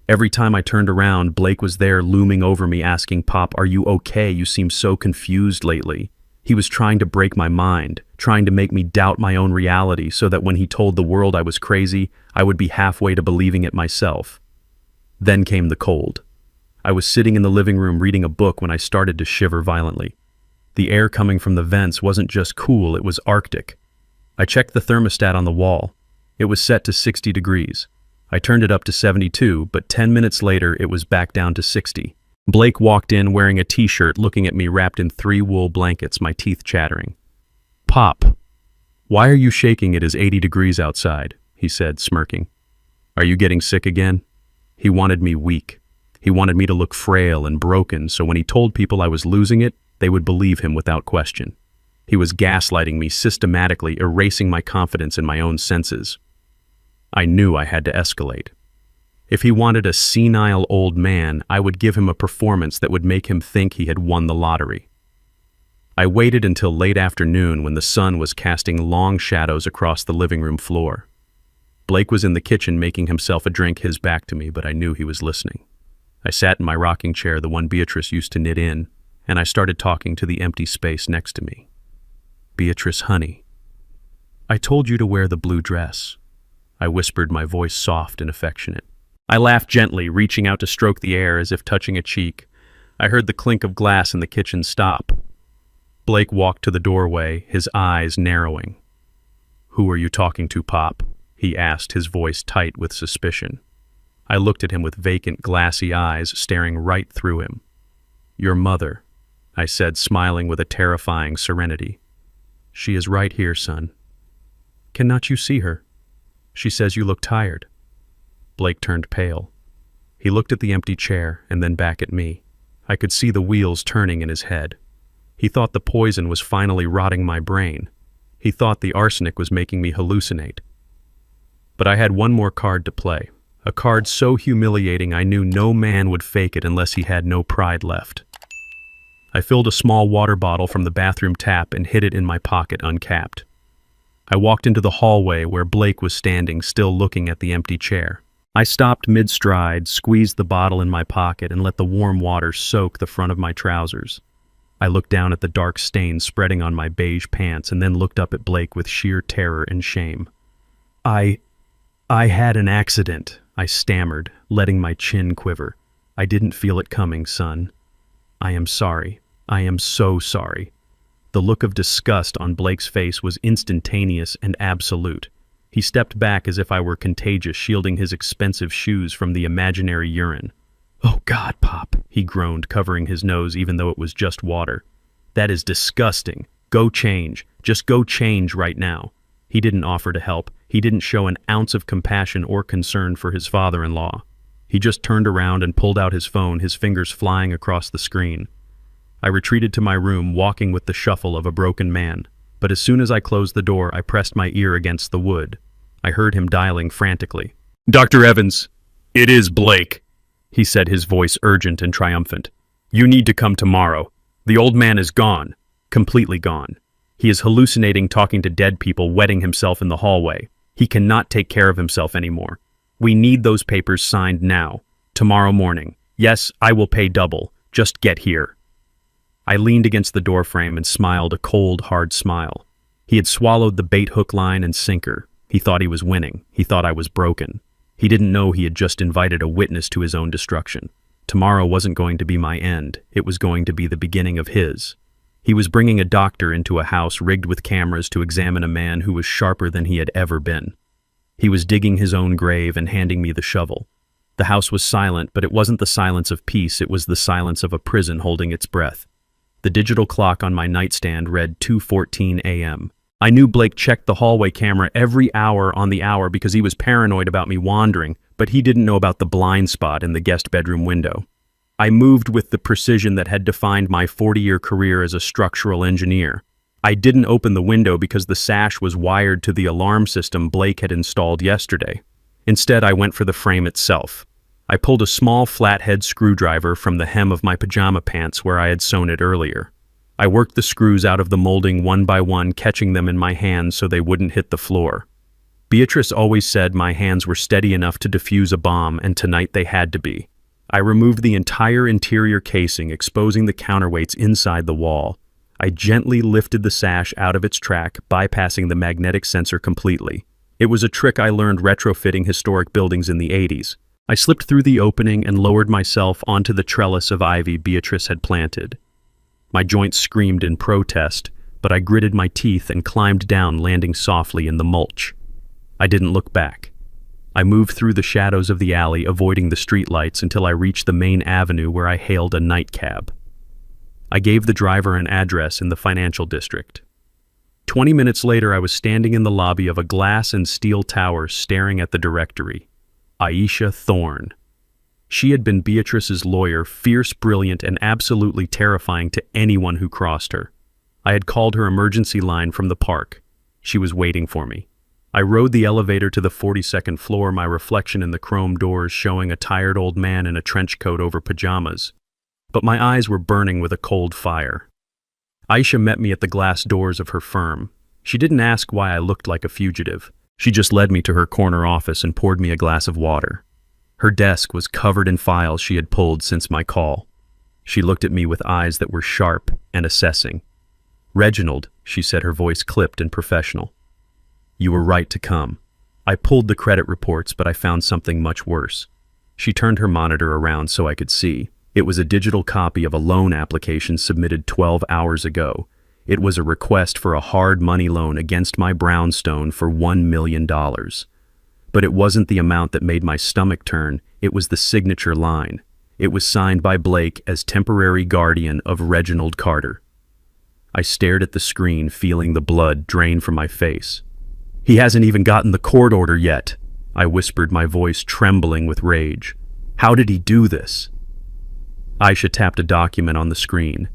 Every time I turned around, Blake was there, looming over me, asking, "Pop, are you okay? You seem so confused lately." He was trying to break my mind, trying to make me doubt my own reality, so that when he told the world I was crazy, I would be halfway to believing it myself. Then came the cold. I was sitting in the living room reading a book when I started to shiver violently. The air coming from the vents wasn't just cool, it was Arctic. I checked the thermostat on the wall. It was set to 60 degrees. I turned it up to 72, but 10 minutes later it was back down to 60. Blake walked in wearing a t-shirt, looking at me wrapped in 3 wool blankets, my teeth chattering. "Pop, why are you shaking? It is 80 degrees outside," he said, smirking. "Are you getting sick again?" He wanted me weak. He wanted me to look frail and broken, so when he told people I was losing it, they would believe him without question. He was gaslighting me, systematically erasing my confidence in my own senses. I knew I had to escalate. If he wanted a senile old man, I would give him a performance that would make him think he had won the lottery. I waited until late afternoon, when the sun was casting long shadows across the living room floor. Blake was in the kitchen making himself a drink, his back to me, but I knew he was listening. I sat in my rocking chair, the one Beatrice used to knit in, and I started talking to the empty space next to me. "Beatrice, honey, I told you to wear the blue dress." I whispered, my voice soft and affectionate. I laughed gently, reaching out to stroke the air as if touching a cheek. I heard the clink of glass in the kitchen stop. Blake walked to the doorway, his eyes narrowing. "Who are you talking to, Pop?" he asked, his voice tight with suspicion. I looked at him with vacant, glassy eyes staring right through him. "Your mother," I said, smiling with a terrifying serenity. "She is right here, son." "Cannot you see her? She says you look tired." Blake turned pale. He looked at the empty chair and then back at me. I could see the wheels turning in his head. He thought the poison was finally rotting my brain. He thought the arsenic was making me hallucinate. But I had one more card to play, a card so humiliating I knew no man would fake it unless he had no pride left. I filled a small water bottle from the bathroom tap and hid it in my pocket uncapped. I walked into the hallway where Blake was standing, still looking at the empty chair. I stopped mid-stride, squeezed the bottle in my pocket, and let the warm water soak the front of my trousers. I looked down at the dark stains spreading on my beige pants and then looked up at Blake with sheer terror and shame. I had an accident," I stammered, letting my chin quiver. "I didn't feel it coming, son. I am sorry. I am so sorry." The look of disgust on Blake's face was instantaneous and absolute. He stepped back as if I were contagious, shielding his expensive shoes from the imaginary urine. "Oh God, Pop," he groaned, covering his nose even though it was just water. "That is disgusting. Go change. Just go change right now." He didn't offer to help. He didn't show an ounce of compassion or concern for his father-in-law. He just turned around and pulled out his phone, his fingers flying across the screen. I retreated to my room, walking with the shuffle of a broken man. But as soon as I closed the door, I pressed my ear against the wood. I heard him dialing frantically. "Dr. Evans, it is Blake," he said, his voice urgent and triumphant. "You need to come tomorrow. The old man is gone. Completely gone. He is hallucinating, talking to dead people, wetting himself in the hallway. He cannot take care of himself anymore. We need those papers signed now. Tomorrow morning. Yes, I will pay double. Just get here." I leaned against the doorframe and smiled a cold, hard smile. He had swallowed the bait, hook, line, and sinker. He thought he was winning. He thought I was broken. He didn't know he had just invited a witness to his own destruction. Tomorrow wasn't going to be my end. It was going to be the beginning of his. He was bringing a doctor into a house rigged with cameras to examine a man who was sharper than he had ever been. He was digging his own grave and handing me the shovel. The house was silent, but it wasn't the silence of peace. It was the silence of a prison holding its breath. The digital clock on my nightstand read 2:14 a.m. I knew Blake checked the hallway camera every hour on the hour because he was paranoid about me wandering, but he didn't know about the blind spot in the guest bedroom window. I moved with the precision that had defined my 40-year career as a structural engineer. I didn't open the window because the sash was wired to the alarm system Blake had installed yesterday. Instead, I went for the frame itself. I pulled a small flathead screwdriver from the hem of my pajama pants where I had sewn it earlier. I worked the screws out of the molding one by one, catching them in my hands so they wouldn't hit the floor. Beatrice always said my hands were steady enough to defuse a bomb, and tonight they had to be. I removed the entire interior casing, exposing the counterweights inside the wall. I gently lifted the sash out of its track, bypassing the magnetic sensor completely. It was a trick I learned retrofitting historic buildings in the 80s. I slipped through the opening and lowered myself onto the trellis of ivy Beatrice had planted. My joints screamed in protest, but I gritted my teeth and climbed down, landing softly in the mulch. I didn't look back. I moved through the shadows of the alley, avoiding the streetlights until I reached the main avenue where I hailed a night cab. I gave the driver an address in the financial district. 20 minutes later, I was standing in the lobby of a glass and steel tower staring at the directory. Aisha Thorne. She had been Beatrice's lawyer, fierce, brilliant, and absolutely terrifying to anyone who crossed her. I had called her emergency line from the park. She was waiting for me. I rode the elevator to the 42nd floor, my reflection in the chrome doors showing a tired old man in a trench coat over pajamas. But my eyes were burning with a cold fire. Aisha met me at the glass doors of her firm. She didn't ask why I looked like a fugitive. She just led me to her corner office and poured me a glass of water. Her desk was covered in files she had pulled since my call. She looked at me with eyes that were sharp and assessing. "Reginald," she said, her voice clipped and professional. "You were right to come. I pulled the credit reports, but I found something much worse." She turned her monitor around so I could see. It was a digital copy of a loan application submitted 12 hours ago. It was a request for a hard money loan against my brownstone for $1 million. But it wasn't the amount that made my stomach turn, it was the signature line. It was signed by Blake as temporary guardian of Reginald Carter. I stared at the screen, feeling the blood drain from my face. "He hasn't even gotten the court order yet," I whispered, my voice trembling with rage. "How did he do this?" Aisha tapped a document on the screen.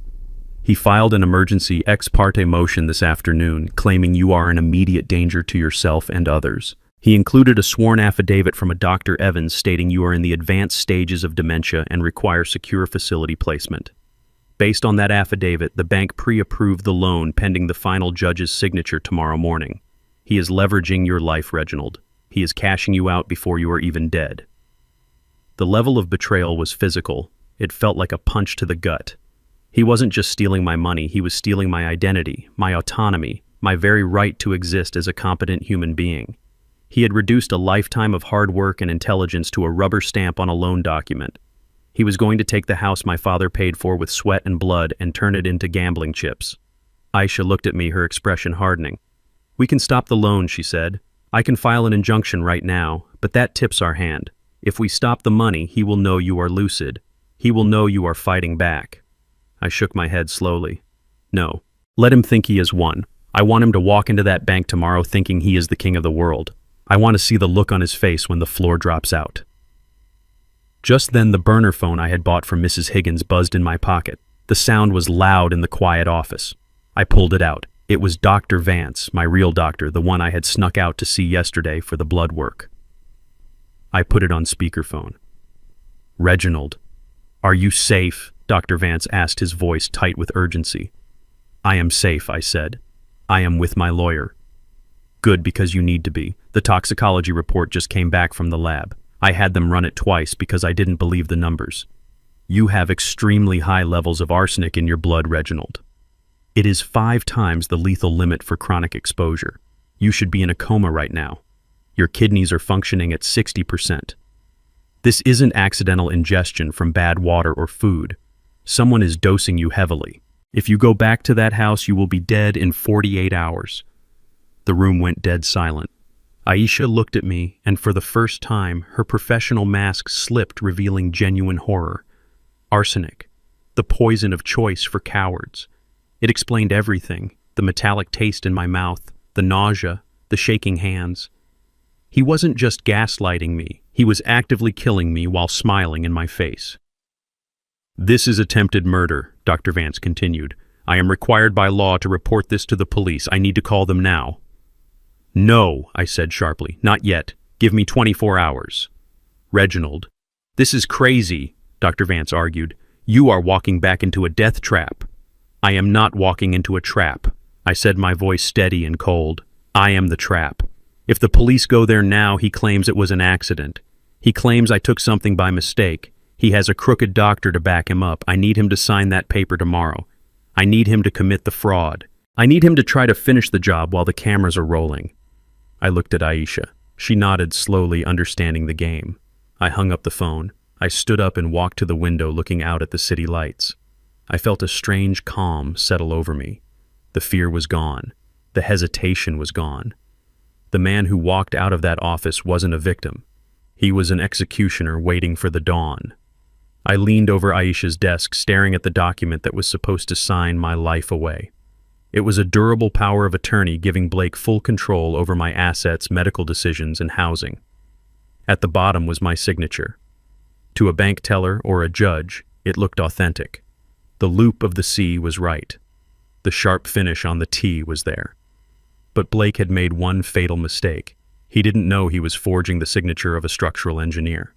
"He filed an emergency ex parte motion this afternoon, claiming you are an immediate danger to yourself and others. He included a sworn affidavit from a Dr. Evans stating you are in the advanced stages of dementia and require secure facility placement. Based on that affidavit, the bank pre-approved the loan pending the final judge's signature tomorrow morning. He is leveraging your life, Reginald. He is cashing you out before you are even dead." The level of betrayal was physical. It felt like a punch to the gut. He wasn't just stealing my money, he was stealing my identity, my autonomy, my very right to exist as a competent human being. He had reduced a lifetime of hard work and intelligence to a rubber stamp on a loan document. He was going to take the house my father paid for with sweat and blood and turn it into gambling chips. Aisha looked at me, her expression hardening. "We can stop the loan," she said. "I can file an injunction right now, but that tips our hand. If we stop the money, he will know you are lucid. He will know you are fighting back." I shook my head slowly. "No. Let him think he has won. I want him to walk into that bank tomorrow thinking he is the king of the world. I want to see the look on his face when the floor drops out." Just then, the burner phone I had bought from Mrs. Higgins buzzed in my pocket. The sound was loud in the quiet office. I pulled it out. It was Dr. Vance, my real doctor, the one I had snuck out to see yesterday for the blood work. I put it on speakerphone. "Reginald, are you safe?" Dr. Vance asked, his voice tight with urgency. "I am safe," I said. "I am with my lawyer." "Good, because you need to be. The toxicology report just came back from the lab. I had them run it twice because I didn't believe the numbers. You have extremely high levels of arsenic in your blood, Reginald. It is 5 times the lethal limit for chronic exposure. You should be in a coma right now. Your kidneys are functioning at 60%. This isn't accidental ingestion from bad water or food. Someone is dosing you heavily. If you go back to that house, you will be dead in 48 hours. The room went dead silent. Aisha looked at me, and for the first time, her professional mask slipped, revealing genuine horror. Arsenic, the poison of choice for cowards. It explained everything, the metallic taste in my mouth, the nausea, the shaking hands. He wasn't just gaslighting me, he was actively killing me while smiling in my face. "This is attempted murder," Dr. Vance continued. "I am required by law to report this to the police. I need to call them now." "No," I said sharply, "not yet. Give me 24 hours. "Reginald, this is crazy," Dr. Vance argued. "You are walking back into a death trap." "I am not walking into a trap," I said, my voice steady and cold. "I am the trap. If the police go there now, he claims it was an accident. He claims I took something by mistake. He has a crooked doctor to back him up. I need him to sign that paper tomorrow. I need him to commit the fraud. I need him to try to finish the job while the cameras are rolling." I looked at Aisha. She nodded slowly, understanding the game. I hung up the phone. I stood up and walked to the window, looking out at the city lights. I felt a strange calm settle over me. The fear was gone. The hesitation was gone. The man who walked out of that office wasn't a victim. He was an executioner waiting for the dawn. I leaned over Aisha's desk, staring at the document that was supposed to sign my life away. It was a durable power of attorney giving Blake full control over my assets, medical decisions, and housing. At the bottom was my signature. To a bank teller or a judge, it looked authentic. The loop of the C was right. The sharp finish on the T was there. But Blake had made one fatal mistake. He didn't know he was forging the signature of a structural engineer.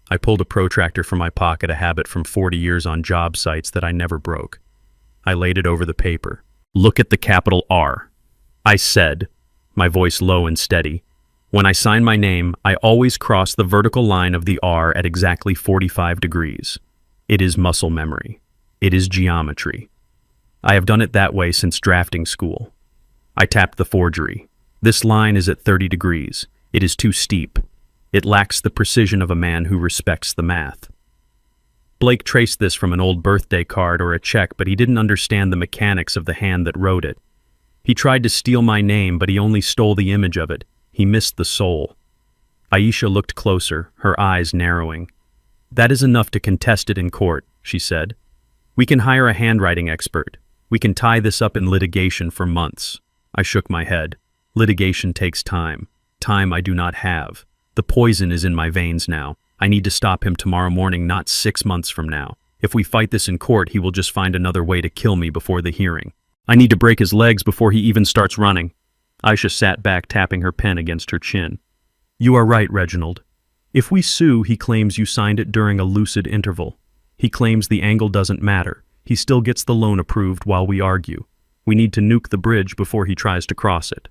I pulled a protractor from my pocket, a habit from 40 years on job sites that I never broke. I laid it over the paper. "Look at the capital R," I said, my voice low and steady. "When I sign my name, I always cross the vertical line of the R at exactly 45 degrees. It is muscle memory. It is geometry. I have done it that way since drafting school." I tapped the forgery. "This line is at 30 degrees. It is too steep. It lacks the precision of a man who respects the math." Blake traced this from an old birthday card or a check, but he didn't understand the mechanics of the hand that wrote it. He tried to steal my name, but he only stole the image of it. He missed the soul. Aisha looked closer, her eyes narrowing. "That is enough to contest it in court," she said. "We can hire a handwriting expert. We can tie this up in litigation for months." I shook my head. Litigation takes time. Time I do not have. The poison is in my veins now. I need to stop him tomorrow morning, not 6 months from now. If we fight this in court, he will just find another way to kill me before the hearing. I need to break his legs before he even starts running. Aisha sat back, tapping her pen against her chin. "You are right, Reginald. If we sue, he claims you signed it during a lucid interval. He claims the angle doesn't matter. He still gets the loan approved while we argue. We need to nuke the bridge before he tries to cross it."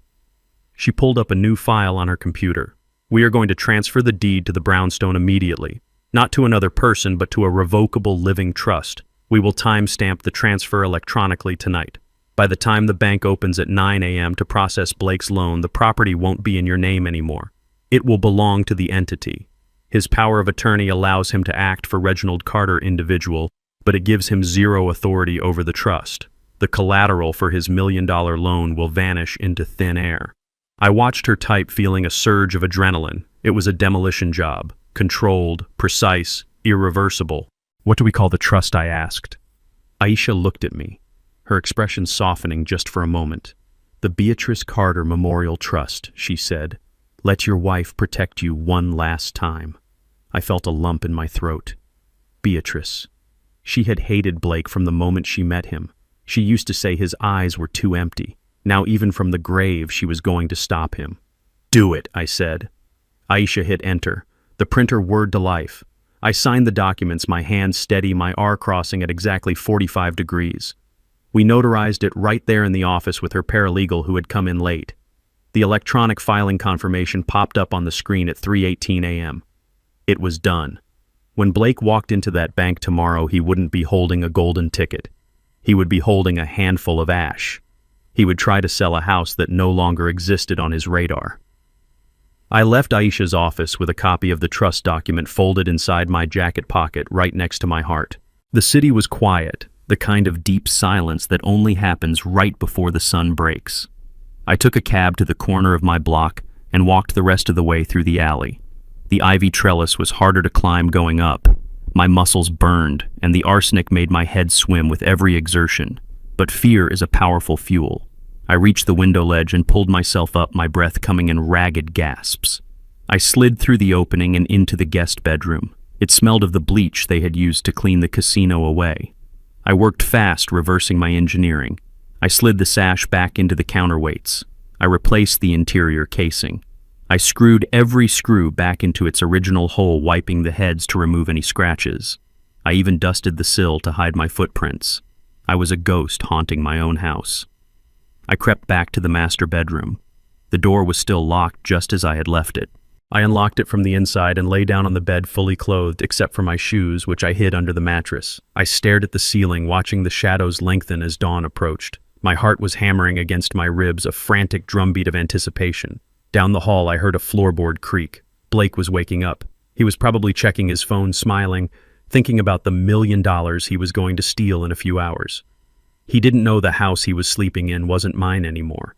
She pulled up a new file on her computer. "We are going to transfer the deed to the brownstone immediately. Not to another person, but to a revocable living trust. We will timestamp the transfer electronically tonight. By the time the bank opens at 9 a.m. to process Blake's loan, the property won't be in your name anymore. It will belong to the entity. His power of attorney allows him to act for Reginald Carter individual, but it gives him zero authority over the trust. The collateral for his $1 million loan will vanish into thin air." I watched her type, feeling a surge of adrenaline. It was a demolition job. Controlled, precise, irreversible. "What do we call the trust?" I asked. Aisha looked at me, her expression softening just for a moment. "The Beatrice Carter Memorial Trust," she said. "Let your wife protect you one last time." I felt a lump in my throat. Beatrice. She had hated Blake from the moment she met him. She used to say his eyes were too empty. Now even from the grave she was going to stop him. "Do it," I said. Aisha hit enter. The printer whirred to life. I signed the documents, my hand steady, my R crossing at exactly 45 degrees. We notarized it right there in the office with her paralegal who had come in late. The electronic filing confirmation popped up on the screen at 3:18 a.m. It was done. When Blake walked into that bank tomorrow, he wouldn't be holding a golden ticket. He would be holding a handful of ash. He would try to sell a house that no longer existed on his radar. I left Aisha's office with a copy of the trust document folded inside my jacket pocket right next to my heart. The city was quiet, the kind of deep silence that only happens right before the sun breaks. I took a cab to the corner of my block and walked the rest of the way through the alley. The ivy trellis was harder to climb going up. My muscles burned, and the arsenic made my head swim with every exertion. But fear is a powerful fuel. I reached the window ledge and pulled myself up, my breath coming in ragged gasps. I slid through the opening and into the guest bedroom. It smelled of the bleach they had used to clean the casino away. I worked fast, reversing my engineering. I slid the sash back into the counterweights. I replaced the interior casing. I screwed every screw back into its original hole, wiping the heads to remove any scratches. I even dusted the sill to hide my footprints. I was a ghost haunting my own house. I crept back to the master bedroom. The door was still locked just as I had left it. I unlocked it from the inside and lay down on the bed fully clothed except for my shoes, which I hid under the mattress. I stared at the ceiling, watching the shadows lengthen as dawn approached. My heart was hammering against my ribs, a frantic drumbeat of anticipation. Down the hall, I heard a floorboard creak. Blake was waking up. He was probably checking his phone, smiling, thinking about the $1 million he was going to steal in a few hours. He didn't know the house he was sleeping in wasn't mine anymore.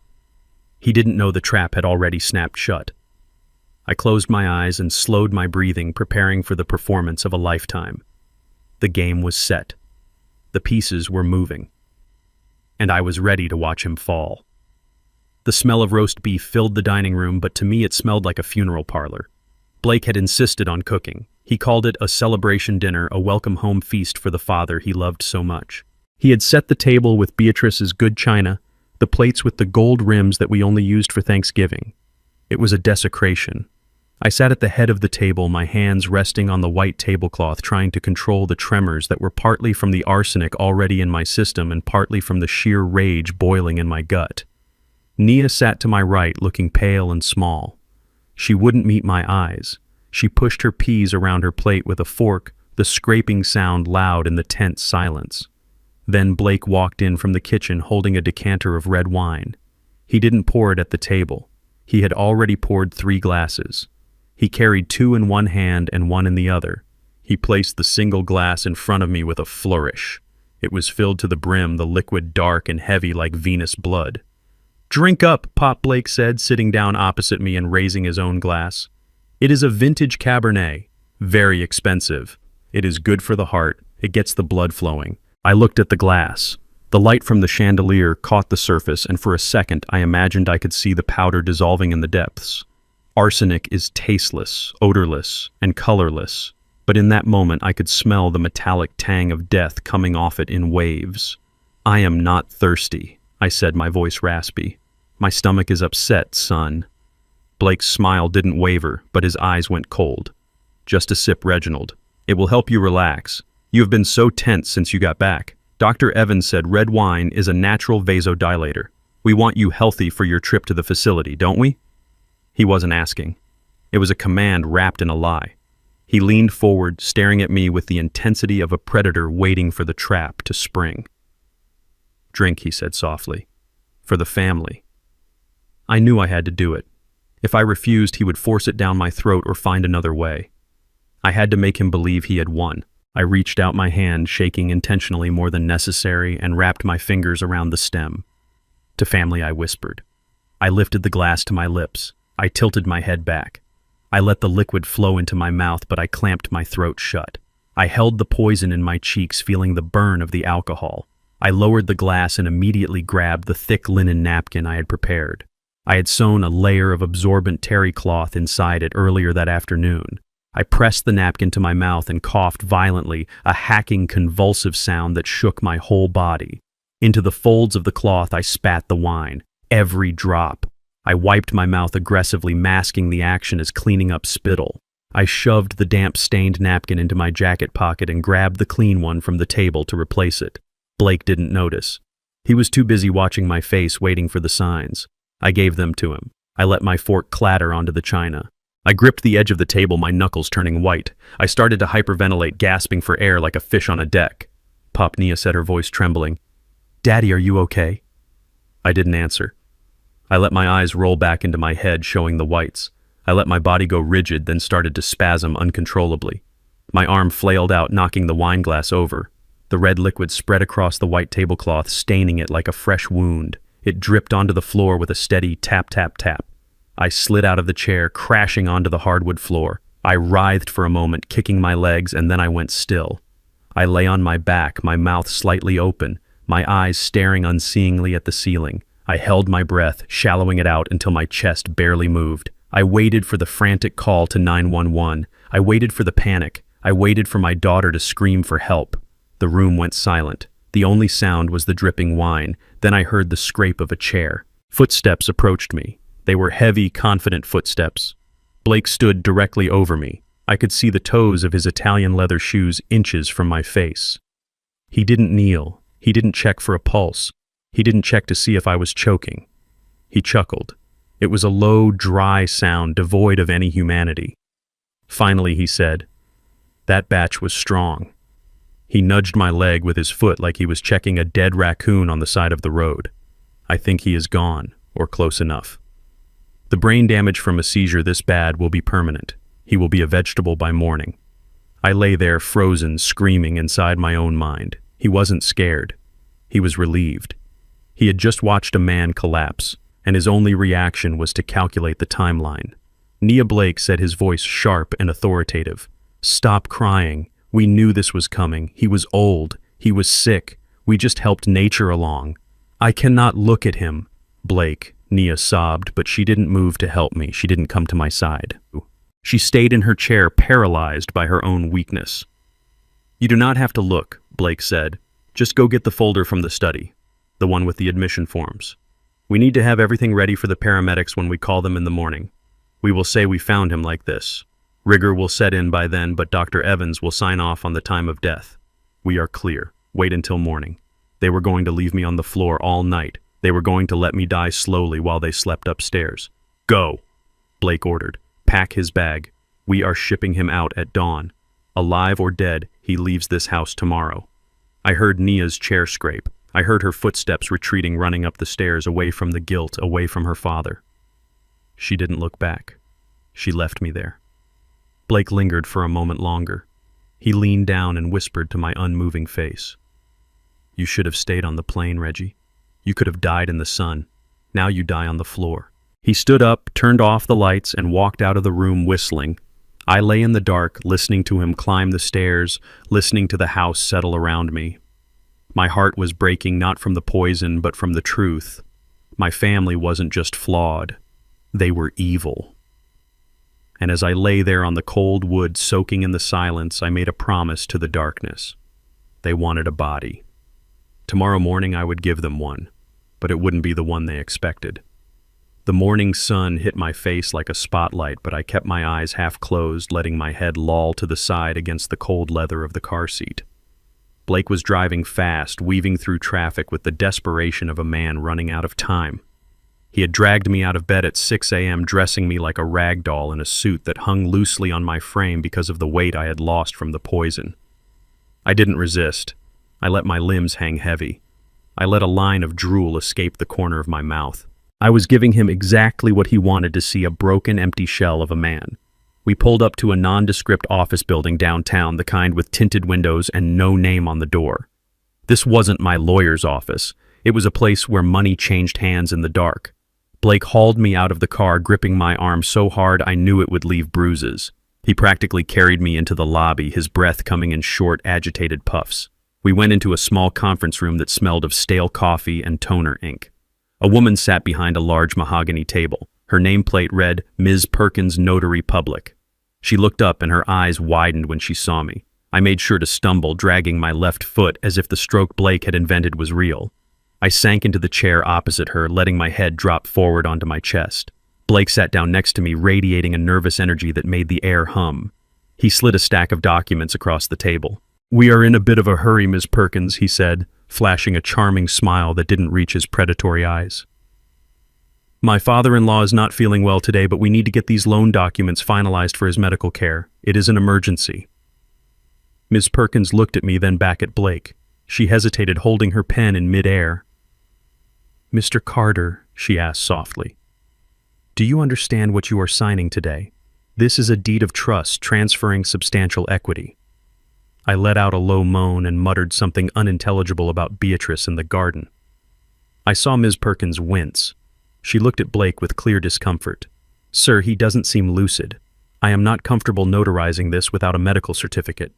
He didn't know the trap had already snapped shut. I closed my eyes and slowed my breathing, preparing for the performance of a lifetime. The game was set. The pieces were moving. And I was ready to watch him fall. The smell of roast beef filled the dining room, but to me it smelled like a funeral parlor. Blake had insisted on cooking. He called it a celebration dinner, a welcome home feast for the father he loved so much. He had set the table with Beatrice's good china, the plates with the gold rims that we only used for Thanksgiving. It was a desecration. I sat at the head of the table, my hands resting on the white tablecloth, trying to control the tremors that were partly from the arsenic already in my system and partly from the sheer rage boiling in my gut. Nia sat to my right, looking pale and small. She wouldn't meet my eyes. She pushed her peas around her plate with a fork, the scraping sound loud in the tense silence. Then Blake walked in from the kitchen holding a decanter of red wine. He didn't pour it at the table. He had already poured 3 glasses. He carried 2 in one hand and 1 in the other. He placed the single glass in front of me with a flourish. It was filled to the brim, the liquid dark and heavy like Venus blood. "Drink up," Pop Blake said, sitting down opposite me and raising his own glass. It is a vintage Cabernet, very expensive. It is good for the heart, it gets the blood flowing. I looked at the glass. The light from the chandelier caught the surface, and for a second I imagined I could see the powder dissolving in the depths. Arsenic is tasteless, odorless, and colorless, but in that moment I could smell the metallic tang of death coming off it in waves. "I am not thirsty," I said, my voice raspy. "My stomach is upset, son." Blake's smile didn't waver, but his eyes went cold. "Just a sip, Reginald. It will help you relax. You have been so tense since you got back. Dr. Evans said red wine is a natural vasodilator. We want you healthy for your trip to the facility, don't we?" He wasn't asking. It was a command wrapped in a lie. He leaned forward, staring at me with the intensity of a predator waiting for the trap to spring. "Drink," he said softly. "For the family." I knew I had to do it. If I refused, he would force it down my throat or find another way. I had to make him believe he had won. I reached out my hand, shaking intentionally more than necessary, and wrapped my fingers around the stem. "To family," I whispered. I lifted the glass to my lips. I tilted my head back. I let the liquid flow into my mouth, but I clamped my throat shut. I held the poison in my cheeks, feeling the burn of the alcohol. I lowered the glass and immediately grabbed the thick linen napkin I had prepared. I had sewn a layer of absorbent terry cloth inside it earlier that afternoon. I pressed the napkin to my mouth and coughed violently, a hacking, convulsive sound that shook my whole body. Into the folds of the cloth I spat the wine, every drop. I wiped my mouth aggressively, masking the action as cleaning up spittle. I shoved the damp, stained napkin into my jacket pocket and grabbed the clean one from the table to replace it. Blake didn't notice. He was too busy watching my face, waiting for the signs. I gave them to him. I let my fork clatter onto the china. I gripped the edge of the table, my knuckles turning white. I started to hyperventilate, gasping for air like a fish on a deck. "Pop," Nia said, her voice trembling. "Daddy, are you okay?" I didn't answer. I let my eyes roll back into my head, showing the whites. I let my body go rigid, then started to spasm uncontrollably. My arm flailed out, knocking the wine glass over. The red liquid spread across the white tablecloth, staining it like a fresh wound. It dripped onto the floor with a steady tap, tap, tap. I slid out of the chair, crashing onto the hardwood floor. I writhed for a moment, kicking my legs, and then I went still. I lay on my back, my mouth slightly open, my eyes staring unseeingly at the ceiling. I held my breath, shallowing it out until my chest barely moved. I waited for the frantic call to 911. I waited for the panic. I waited for my daughter to scream for help. The room went silent. The only sound was the dripping wine. Then I heard the scrape of a chair. Footsteps approached me. They were heavy, confident footsteps. Blake stood directly over me. I could see the toes of his Italian leather shoes inches from my face. He didn't kneel. He didn't check for a pulse. He didn't check to see if I was choking. He chuckled. It was a low, dry sound devoid of any humanity. Finally, he said, "That batch was strong." He nudged my leg with his foot like he was checking a dead raccoon on the side of the road. "I think he is gone, or close enough. The brain damage from a seizure this bad will be permanent. He will be a vegetable by morning." I lay there frozen, screaming inside my own mind. He wasn't scared. He was relieved. He had just watched a man collapse, and his only reaction was to calculate the timeline. Nia Blake said, his voice sharp and authoritative, "Stop crying. We knew this was coming. He was old. He was sick. We just helped nature along." "I cannot look at him." "Blake," Nia sobbed, but she didn't move to help me. She didn't come to my side. She stayed in her chair, paralyzed by her own weakness. "You do not have to look," Blake said. "Just go get the folder from the study, the one with the admission forms. We need to have everything ready for the paramedics when we call them in the morning. We will say we found him like this. Rigor will set in by then, but Dr. Evans will sign off on the time of death. We are clear. Wait until morning." They were going to leave me on the floor all night. They were going to let me die slowly while they slept upstairs. "Go," Blake ordered. "Pack his bag. We are shipping him out at dawn. Alive or dead, he leaves this house tomorrow." I heard Nia's chair scrape. I heard her footsteps retreating, running up the stairs, away from the guilt, away from her father. She didn't look back. She left me there. Blake lingered for a moment longer. He leaned down and whispered to my unmoving face. "You should have stayed on the plane, Reggie. You could have died in the sun. Now you die on the floor. He stood up, turned off the lights, and walked out of the room whistling. I lay in the dark, listening to him climb the stairs, listening to the house settle around me. My heart was breaking not from the poison, but from the truth. My family wasn't just flawed. They were evil. And as I lay there on the cold wood, soaking in the silence, I made a promise to the darkness. They wanted a body. Tomorrow morning I would give them one, but it wouldn't be the one they expected. The morning sun hit my face like a spotlight, but I kept my eyes half closed, letting my head loll to the side against the cold leather of the car seat. Blake was driving fast, weaving through traffic with the desperation of a man running out of time. He had dragged me out of bed at 6 a.m., dressing me like a rag doll in a suit that hung loosely on my frame because of the weight I had lost from the poison. I didn't resist. I let my limbs hang heavy. I let a line of drool escape the corner of my mouth. I was giving him exactly what he wanted to see, a broken, empty shell of a man. We pulled up to a nondescript office building downtown, the kind with tinted windows and no name on the door. This wasn't my lawyer's office. It was a place where money changed hands in the dark. Blake hauled me out of the car, gripping my arm so hard I knew it would leave bruises. He practically carried me into the lobby, his breath coming in short, agitated puffs. We went into a small conference room that smelled of stale coffee and toner ink. A woman sat behind a large mahogany table. Her nameplate read, Ms. Perkins, Notary Public. She looked up and her eyes widened when she saw me. I made sure to stumble, dragging my left foot as if the stroke Blake had invented was real. I sank into the chair opposite her, letting my head drop forward onto my chest. Blake sat down next to me, radiating a nervous energy that made the air hum. He slid a stack of documents across the table. "We are in a bit of a hurry, Ms. Perkins," he said, flashing a charming smile that didn't reach his predatory eyes. "My father-in-law is not feeling well today, but we need to get these loan documents finalized for his medical care. It is an emergency." Ms. Perkins looked at me, then back at Blake. She hesitated, holding her pen in midair. "Mr. Carter," she asked softly, "do you understand what you are signing today? This is a deed of trust transferring substantial equity." I let out a low moan and muttered something unintelligible about Beatrice and the garden. I saw Ms. Perkins wince. She looked at Blake with clear discomfort. "Sir, he doesn't seem lucid. I am not comfortable notarizing this without a medical certificate."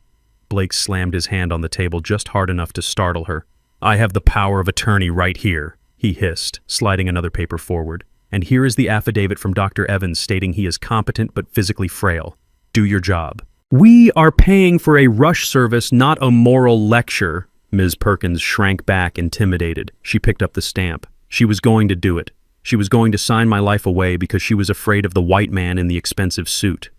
Blake slammed his hand on the table just hard enough to startle her. "I have the power of attorney right here," he hissed, sliding another paper forward. "And here is the affidavit from Dr. Evans stating he is competent but physically frail. Do your job." "We are paying for a rush service, not a moral lecture." Ms. Perkins shrank back, intimidated. She picked up the stamp. She was going to do it. She was going to sign my life away because she was afraid of the white man in the expensive suit.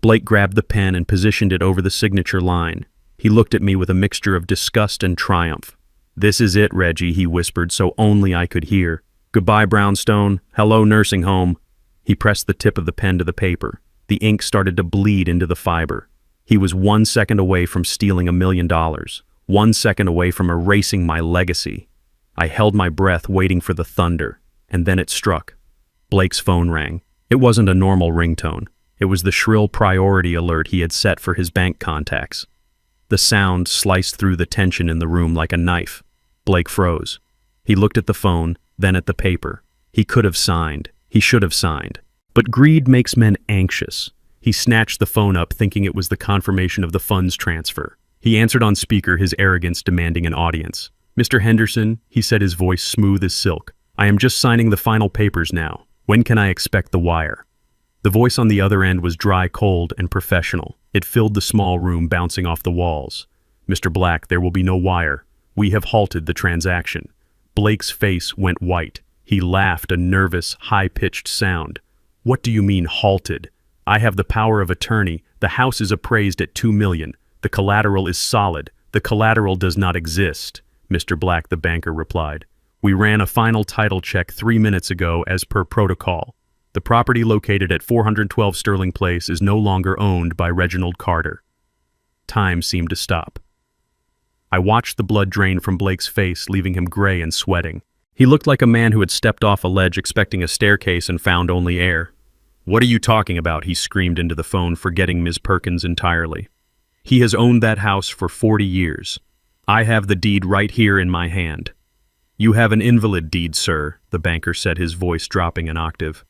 Blake grabbed the pen and positioned it over the signature line. He looked at me with a mixture of disgust and triumph. "This is it, Reggie," he whispered so only I could hear. "Goodbye, Brownstone. Hello, nursing home." He pressed the tip of the pen to the paper. The ink started to bleed into the fiber. He was 1 second away from stealing $1 million, 1 second away from erasing my legacy. I held my breath, waiting for the thunder, and then it struck. Blake's phone rang. It wasn't a normal ringtone. It was the shrill priority alert he had set for his bank contacts. The sound sliced through the tension in the room like a knife. Blake froze. He looked at the phone, then at the paper. He could have signed. He should have signed. But greed makes men anxious. He snatched the phone up, thinking it was the confirmation of the funds transfer. He answered on speaker, his arrogance demanding an audience. "Mr. Henderson," he said, his voice smooth as silk, "I am just signing the final papers now. When can I expect the wire?" The voice on the other end was dry, cold, and professional. It filled the small room, bouncing off the walls. "Mr. Black, there will be no wire. We have halted the transaction." Blake's face went white. He laughed, a nervous, high-pitched sound. "What do you mean, halted? I have the power of attorney. The house is appraised at $2 million. The collateral is solid. The collateral does not exist," Mr. Black, the banker, replied. "We ran a final title check 3 minutes ago as per protocol. The property located at 412 Sterling Place is no longer owned by Reginald Carter." Time seemed to stop. I watched the blood drain from Blake's face, leaving him gray and sweating. He looked like a man who had stepped off a ledge expecting a staircase and found only air. "What are you talking about?" he screamed into the phone, forgetting Ms. Perkins entirely. "He has owned that house for 40 years. I have the deed right here in my hand." "You have an invalid deed, sir," the banker said, his voice dropping an octave.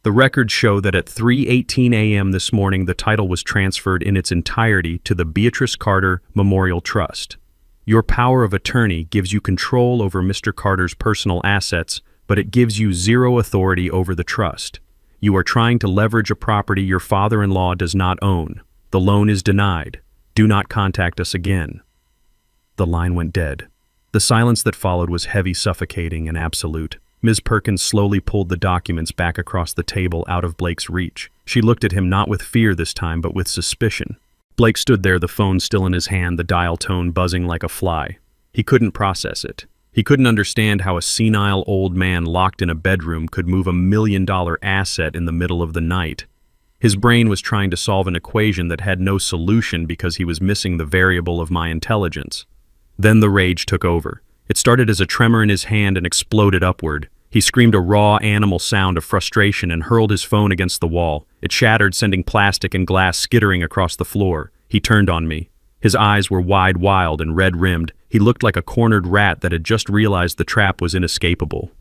The records show that at 3:18 a.m. this morning, the title was transferred in its entirety to the Beatrice Carter Memorial Trust. Your power of attorney gives you control over Mr. Carter's personal assets, but it gives you zero authority over the trust. You are trying to leverage a property your father-in-law does not own. The loan is denied. Do not contact us again. The line went dead. The silence that followed was heavy, suffocating, and absolute. Ms. Perkins slowly pulled the documents back across the table out of Blake's reach. She looked at him not with fear this time, but with suspicion. Blake stood there, the phone still in his hand, the dial tone buzzing like a fly. He couldn't process it. He couldn't understand how a senile old man locked in a bedroom could move $1 million asset in the middle of the night. His brain was trying to solve an equation that had no solution because he was missing the variable of my intelligence. Then the rage took over. It started as a tremor in his hand and exploded upward. He screamed a raw animal sound of frustration and hurled his phone against the wall. It shattered, sending plastic and glass skittering across the floor. He turned on me. His eyes were wide, wild, and red-rimmed. He looked like a cornered rat that had just realized the trap was inescapable.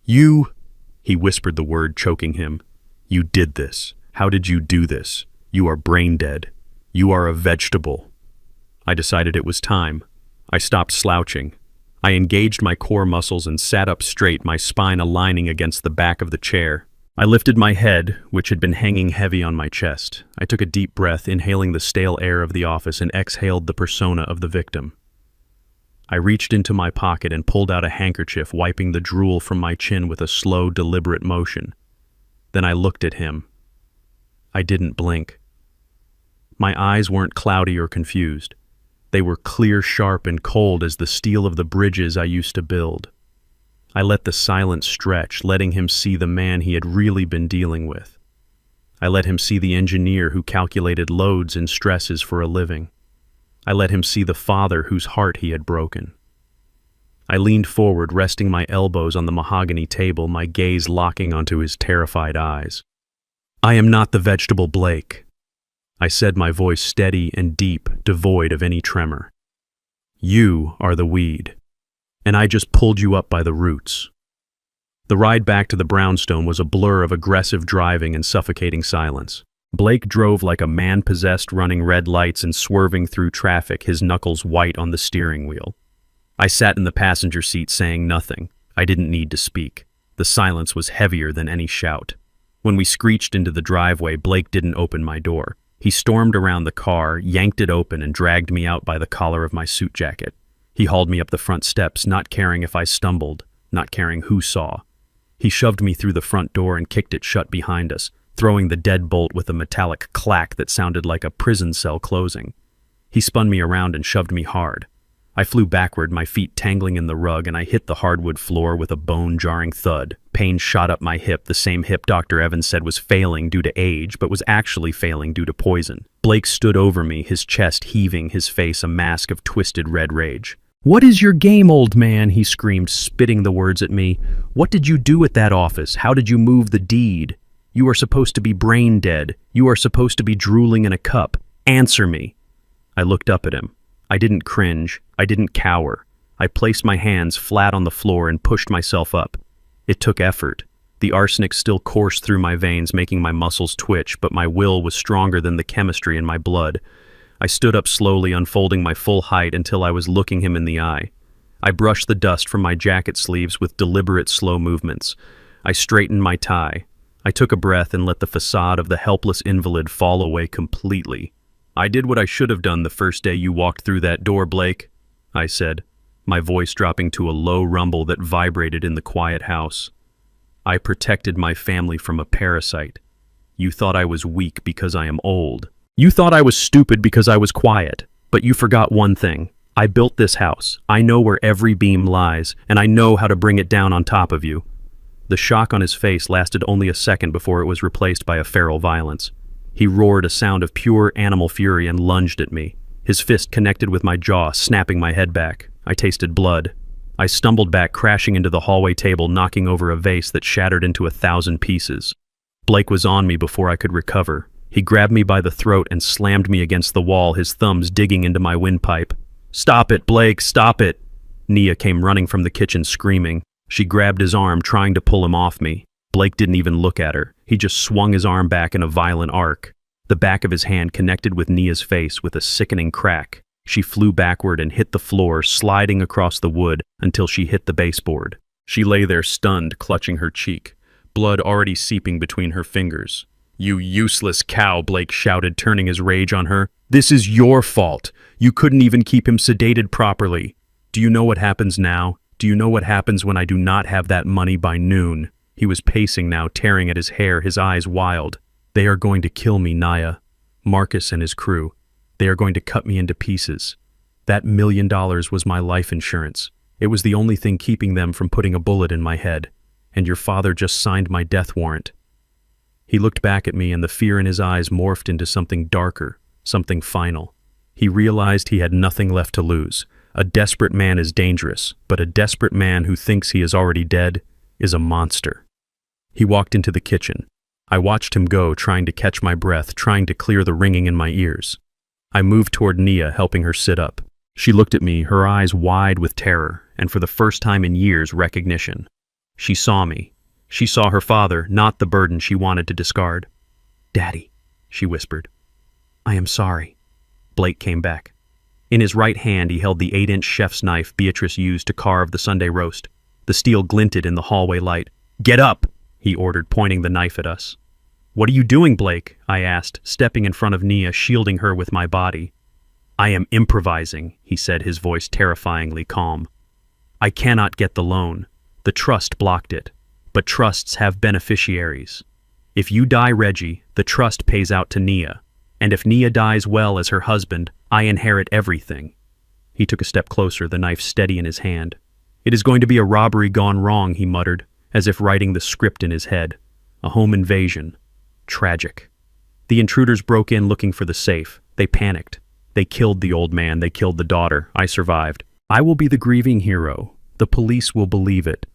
"You," he whispered the word, choking him. "You did this. How did you do this? You are brain dead. You are a vegetable." I decided it was time. I stopped slouching. I engaged my core muscles and sat up straight, my spine aligning against the back of the chair. I lifted my head, which had been hanging heavy on my chest. I took a deep breath, inhaling the stale air of the office, and exhaled the persona of the victim. I reached into my pocket and pulled out a handkerchief, wiping the drool from my chin with a slow, deliberate motion. Then I looked at him. I didn't blink. My eyes weren't cloudy or confused. They were clear, sharp, and cold as the steel of the bridges I used to build. I let the silence stretch, letting him see the man he had really been dealing with. I let him see the engineer who calculated loads and stresses for a living. I let him see the father whose heart he had broken. I leaned forward, resting my elbows on the mahogany table, my gaze locking onto his terrified eyes. "I am not the vegetable, Blake," I said, my voice steady and deep, devoid of any tremor. "You are the weed, and I just pulled you up by the roots." The ride back to the brownstone was a blur of aggressive driving and suffocating silence. Blake drove like a man possessed, running red lights and swerving through traffic, his knuckles white on the steering wheel. I sat in the passenger seat saying nothing. I didn't need to speak. The silence was heavier than any shout. When we screeched into the driveway, Blake didn't open my door. He stormed around the car, yanked it open, and dragged me out by the collar of my suit jacket. He hauled me up the front steps, not caring if I stumbled, not caring who saw. He shoved me through the front door and kicked it shut behind us, throwing the deadbolt with a metallic clack that sounded like a prison cell closing. He spun me around and shoved me hard. I flew backward, my feet tangling in the rug, and I hit the hardwood floor with a bone-jarring thud. Pain shot up my hip, the same hip Dr. Evans said was failing due to age, but was actually failing due to poison. Blake stood over me, his chest heaving, his face a mask of twisted red rage. "What is your game, old man?" he screamed, spitting the words at me. "What did you do at that office? How did you move the deed? You are supposed to be brain dead. You are supposed to be drooling in a cup. Answer me." I looked up at him. I didn't cringe. I didn't cower. I placed my hands flat on the floor and pushed myself up. It took effort. The arsenic still coursed through my veins, making my muscles twitch, but my will was stronger than the chemistry in my blood. I stood up slowly, unfolding my full height until I was looking him in the eye. I brushed the dust from my jacket sleeves with deliberate, slow movements. I straightened my tie. I took a breath and let the facade of the helpless invalid fall away completely. "I did what I should have done the first day you walked through that door, Blake," I said, my voice dropping to a low rumble that vibrated in the quiet house. "I protected my family from a parasite. You thought I was weak because I am old. You thought I was stupid because I was quiet. But you forgot one thing. I built this house. I know where every beam lies, and I know how to bring it down on top of you." The shock on his face lasted only a second before it was replaced by a feral violence. He roared a sound of pure animal fury and lunged at me. His fist connected with my jaw, snapping my head back. I tasted blood. I stumbled back, crashing into the hallway table, knocking over a vase that shattered into 1,000 pieces. Blake was on me before I could recover. He grabbed me by the throat and slammed me against the wall, his thumbs digging into my windpipe. "Stop it, Blake, stop it!" Nia came running from the kitchen screaming. She grabbed his arm, trying to pull him off me. Blake didn't even look at her. He just swung his arm back in a violent arc. The back of his hand connected with Nia's face with a sickening crack. She flew backward and hit the floor, sliding across the wood until she hit the baseboard. She lay there stunned, clutching her cheek, blood already seeping between her fingers. "You useless cow," Blake shouted, turning his rage on her. "This is your fault. You couldn't even keep him sedated properly. Do you know what happens now? Do you know what happens when I do not have that money by noon?" He was pacing now, tearing at his hair, his eyes wild. "They are going to kill me, Nia. Marcus and his crew. They are going to cut me into pieces. That $1 million was my life insurance. It was the only thing keeping them from putting a bullet in my head. And your father just signed my death warrant." He looked back at me, and the fear in his eyes morphed into something darker, something final. He realized he had nothing left to lose. A desperate man is dangerous, but a desperate man who thinks he is already dead is a monster. He walked into the kitchen. I watched him go, trying to catch my breath, trying to clear the ringing in my ears. I moved toward Nia, helping her sit up. She looked at me, her eyes wide with terror, and for the first time in years, recognition. She saw me. She saw her father, not the burden she wanted to discard. "Daddy," she whispered. "I am sorry." Blake came back. In his right hand, he held the 8-inch chef's knife Beatrice used to carve the Sunday roast. The steel glinted in the hallway light. "Get up!" he ordered, pointing the knife at us. "What are you doing, Blake?" I asked, stepping in front of Nia, shielding her with my body. "I am improvising," he said, his voice terrifyingly calm. "I cannot get the loan. The trust blocked it. But trusts have beneficiaries. If you die, Reggie, the trust pays out to Nia. And if Nia dies well as her husband, I inherit everything." He took a step closer, the knife steady in his hand. "It is going to be a robbery gone wrong," he muttered, as if writing the script in his head. "A home invasion. Tragic." The intruders broke in looking for the safe. They panicked. They killed the old man. They killed the daughter. I survived. I will be the grieving hero. The police will believe it.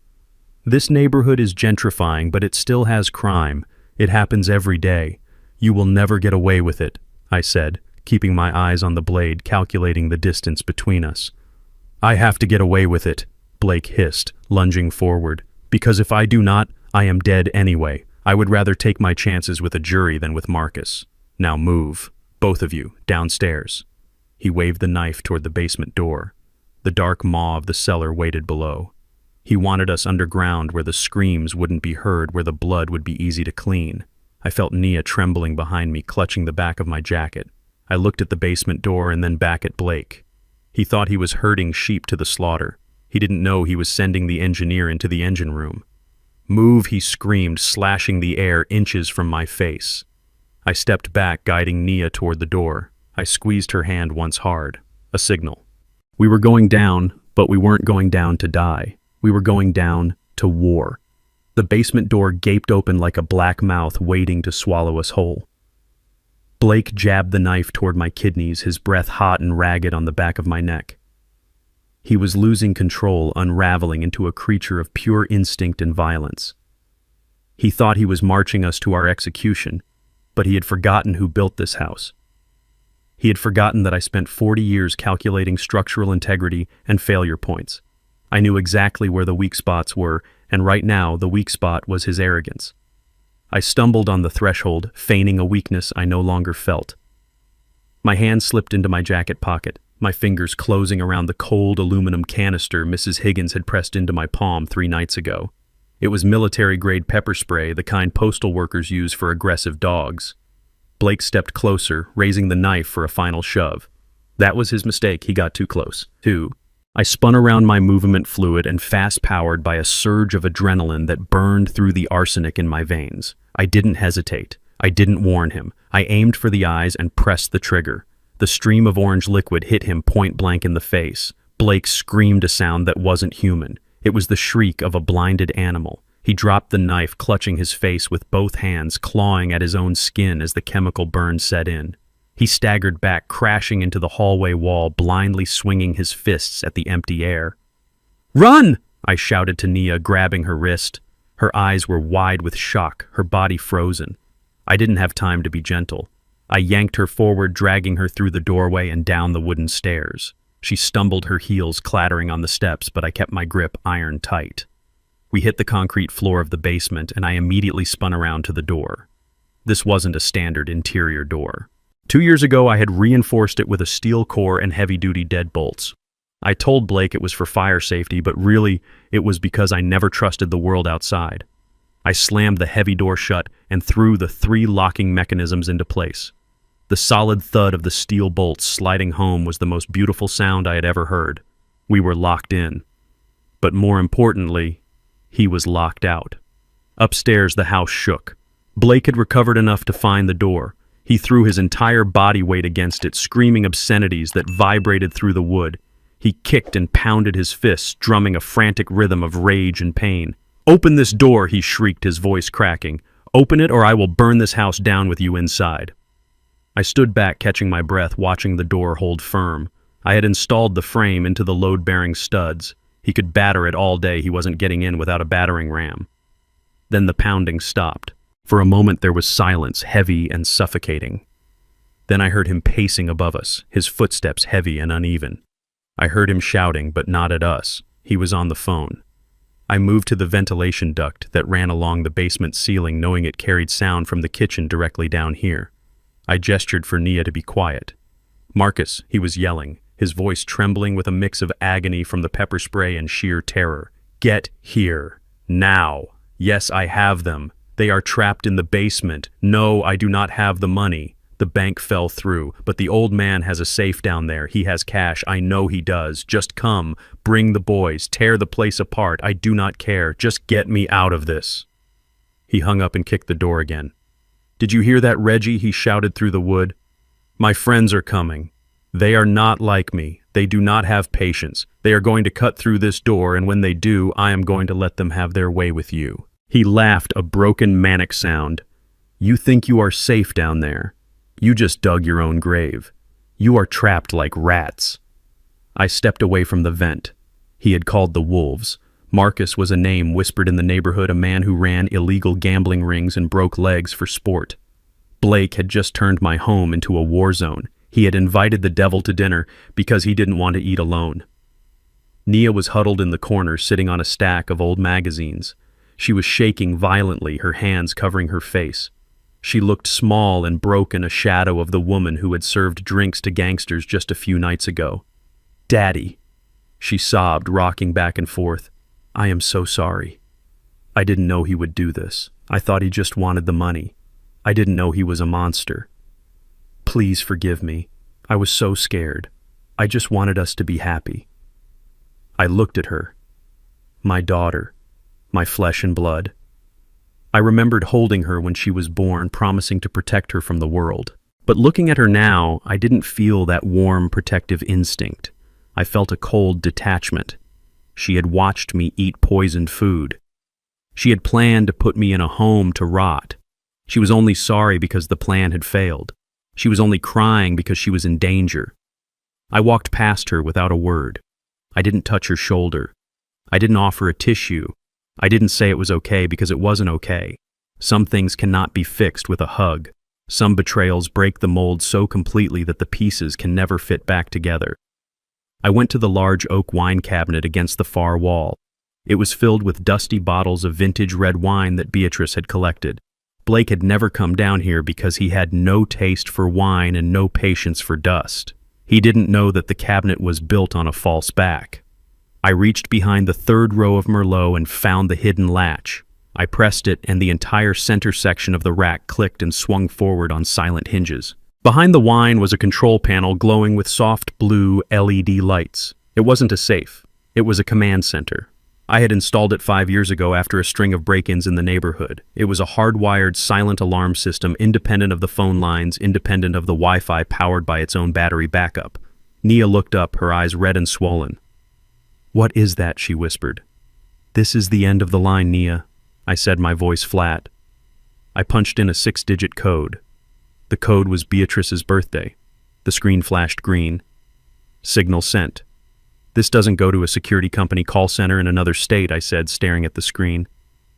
This neighborhood is gentrifying, but it still has crime. It happens every day. You will never get away with it, I said, keeping my eyes on the blade, calculating the distance between us. "I have to get away with it," Blake hissed, lunging forward. "Because if I do not, I am dead anyway. I would rather take my chances with a jury than with Marcus. Now move, both of you, downstairs." He waved the knife toward the basement door. The dark maw of the cellar waited below. He wanted us underground where the screams wouldn't be heard, where the blood would be easy to clean. I felt Nia trembling behind me, clutching the back of my jacket. I looked at the basement door and then back at Blake. He thought he was herding sheep to the slaughter. He didn't know he was sending the engineer into the engine room. "Move," he screamed, slashing the air inches from my face. I stepped back, guiding Nia toward the door. I squeezed her hand once hard. A signal. We were going down, but we weren't going down to die. We were going down to war. The basement door gaped open like a black mouth waiting to swallow us whole. Blake jabbed the knife toward my kidneys, his breath hot and ragged on the back of my neck. He was losing control, unraveling into a creature of pure instinct and violence. He thought he was marching us to our execution, but he had forgotten who built this house. He had forgotten that I spent 40 years calculating structural integrity and failure points. I knew exactly where the weak spots were, and right now the weak spot was his arrogance. I stumbled on the threshold, feigning a weakness I no longer felt. My hand slipped into my jacket pocket, my fingers closing around the cold aluminum canister Mrs. Higgins had pressed into my palm 3 nights ago. It was military-grade pepper spray, the kind postal workers use for aggressive dogs. Blake stepped closer, raising the knife for a final shove. That was his mistake. He got too close. I spun around my movement fluid and fast-powered by a surge of adrenaline that burned through the arsenic in my veins. I didn't hesitate. I didn't warn him. I aimed for the eyes and pressed the trigger. The stream of orange liquid hit him point-blank in the face. Blake screamed a sound that wasn't human. It was the shriek of a blinded animal. He dropped the knife, clutching his face with both hands, clawing at his own skin as the chemical burn set in. He staggered back, crashing into the hallway wall, blindly swinging his fists at the empty air. "Run!" I shouted to Nia, grabbing her wrist. Her eyes were wide with shock, her body frozen. I didn't have time to be gentle. I yanked her forward, dragging her through the doorway and down the wooden stairs. She stumbled, her heels clattering on the steps, but I kept my grip iron tight. We hit the concrete floor of the basement, and I immediately spun around to the door. This wasn't a standard interior door. 2 years ago, I had reinforced it with a steel core and heavy-duty deadbolts. I told Blake it was for fire safety, but really, it was because I never trusted the world outside. I slammed the heavy door shut and threw the 3 locking mechanisms into place. The solid thud of the steel bolts sliding home was the most beautiful sound I had ever heard. We were locked in. But more importantly, he was locked out. Upstairs, the house shook. Blake had recovered enough to find the door. He threw his entire body weight against it, screaming obscenities that vibrated through the wood. He kicked and pounded his fists, drumming a frantic rhythm of rage and pain. "Open this door," he shrieked, his voice cracking. "Open it or I will burn this house down with you inside." I stood back, catching my breath, watching the door hold firm. I had installed the frame into the load-bearing studs. He could batter it all day. He wasn't getting in without a battering ram. Then the pounding stopped. For a moment there was silence, heavy and suffocating. Then I heard him pacing above us, his footsteps heavy and uneven. I heard him shouting, but not at us. He was on the phone. I moved to the ventilation duct that ran along the basement ceiling, knowing it carried sound from the kitchen directly down here. I gestured for Nia to be quiet. "Marcus," he was yelling, his voice trembling with a mix of agony from the pepper spray and sheer terror. "Get here. Now. Yes, I have them. They are trapped in the basement. No, I do not have the money. The bank fell through, but the old man has a safe down there. He has cash. I know he does. Just come. Bring the boys. Tear the place apart. I do not care. Just get me out of this." He hung up and kicked the door again. "Did you hear that, Reggie?" he shouted through the wood. "My friends are coming. They are not like me. They do not have patience. They are going to cut through this door, and when they do, I am going to let them have their way with you." He laughed, a broken, manic sound. "You think you are safe down there? You just dug your own grave. You are trapped like rats." I stepped away from the vent. He had called the wolves. Marcus was a name whispered in the neighborhood, a man who ran illegal gambling rings and broke legs for sport. Blake had just turned my home into a war zone. He had invited the devil to dinner because he didn't want to eat alone. Nia was huddled in the corner, sitting on a stack of old magazines. She was shaking violently, her hands covering her face. She looked small and broken, a shadow of the woman who had served drinks to gangsters just a few nights ago. "Daddy," she sobbed, rocking back and forth. "I am so sorry. I didn't know he would do this. I thought he just wanted the money. I didn't know he was a monster. Please forgive me. I was so scared. I just wanted us to be happy." I looked at her. My daughter. My flesh and blood. I remembered holding her when she was born, promising to protect her from the world. But looking at her now, I didn't feel that warm, protective instinct. I felt a cold detachment. She had watched me eat poisoned food. She had planned to put me in a home to rot. She was only sorry because the plan had failed. She was only crying because she was in danger. I walked past her without a word. I didn't touch her shoulder. I didn't offer a tissue. I didn't say it was okay because it wasn't okay. Some things cannot be fixed with a hug. Some betrayals break the mold so completely that the pieces can never fit back together. I went to the large oak wine cabinet against the far wall. It was filled with dusty bottles of vintage red wine that Beatrice had collected. Blake had never come down here because he had no taste for wine and no patience for dust. He didn't know that the cabinet was built on a false back. I reached behind the third row of Merlot and found the hidden latch. I pressed it, and the entire center section of the rack clicked and swung forward on silent hinges. Behind the wine was a control panel glowing with soft blue LED lights. It wasn't a safe. It was a command center. I had installed it 5 years ago after a string of break-ins in the neighborhood. It was a hardwired, silent alarm system, independent of the phone lines, independent of the Wi-Fi, powered by its own battery backup. Nia looked up, her eyes red and swollen. "What is that?" she whispered. "This is the end of the line, Nia," I said, my voice flat. I punched in a 6-digit code. The code was Beatrice's birthday. The screen flashed green. Signal sent. "This doesn't go to a security company call center in another state," I said, staring at the screen.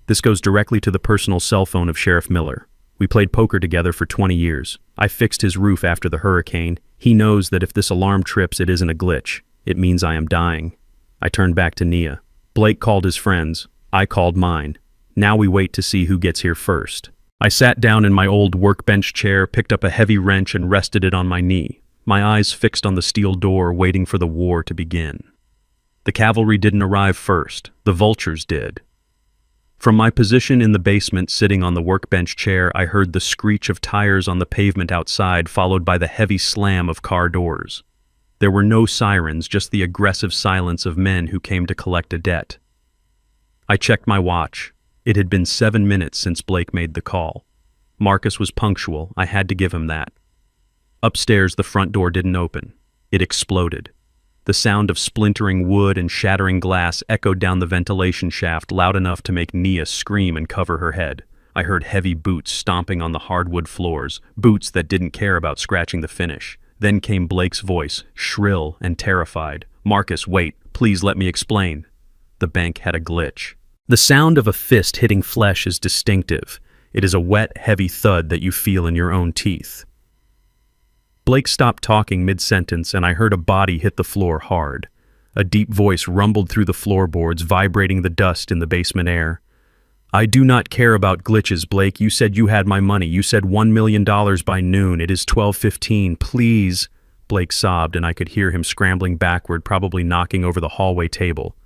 "This goes directly to the personal cell phone of Sheriff Miller. We played poker together for 20 years. I fixed his roof after the hurricane. He knows that if this alarm trips, it isn't a glitch. It means I am dying." I turned back to Nia. "Blake called his friends. I called mine. Now we wait to see who gets here first. I sat down in my old workbench chair, picked up a heavy wrench and rested it on my knee, my eyes fixed on the steel door, waiting for the war to begin. The cavalry didn't arrive first. The vultures did. From my position in the basement, sitting on the workbench chair, I heard the screech of tires on the pavement outside, followed by the heavy slam of car doors. There were no sirens, just the aggressive silence of men who came to collect a debt. I checked my watch. It had been 7 minutes since Blake made the call. Marcus was punctual. I had to give him that. Upstairs, the front door didn't open. It exploded. The sound of splintering wood and shattering glass echoed down the ventilation shaft, loud enough to make Nia scream and cover her head. I heard heavy boots stomping on the hardwood floors, boots that didn't care about scratching the finish. Then came Blake's voice, shrill and terrified. "Marcus, wait. Please let me explain." The bank had a glitch. The sound of a fist hitting flesh is distinctive. It is a wet, heavy thud that you feel in your own teeth. Blake stopped talking mid-sentence, and I heard a body hit the floor hard. A deep voice rumbled through the floorboards, vibrating the dust in the basement air. "I do not care about glitches, Blake. You said you had my money. You said $1 million by noon. It is 12:15. Please." Blake sobbed, and I could hear him scrambling backward, probably knocking over the hallway table.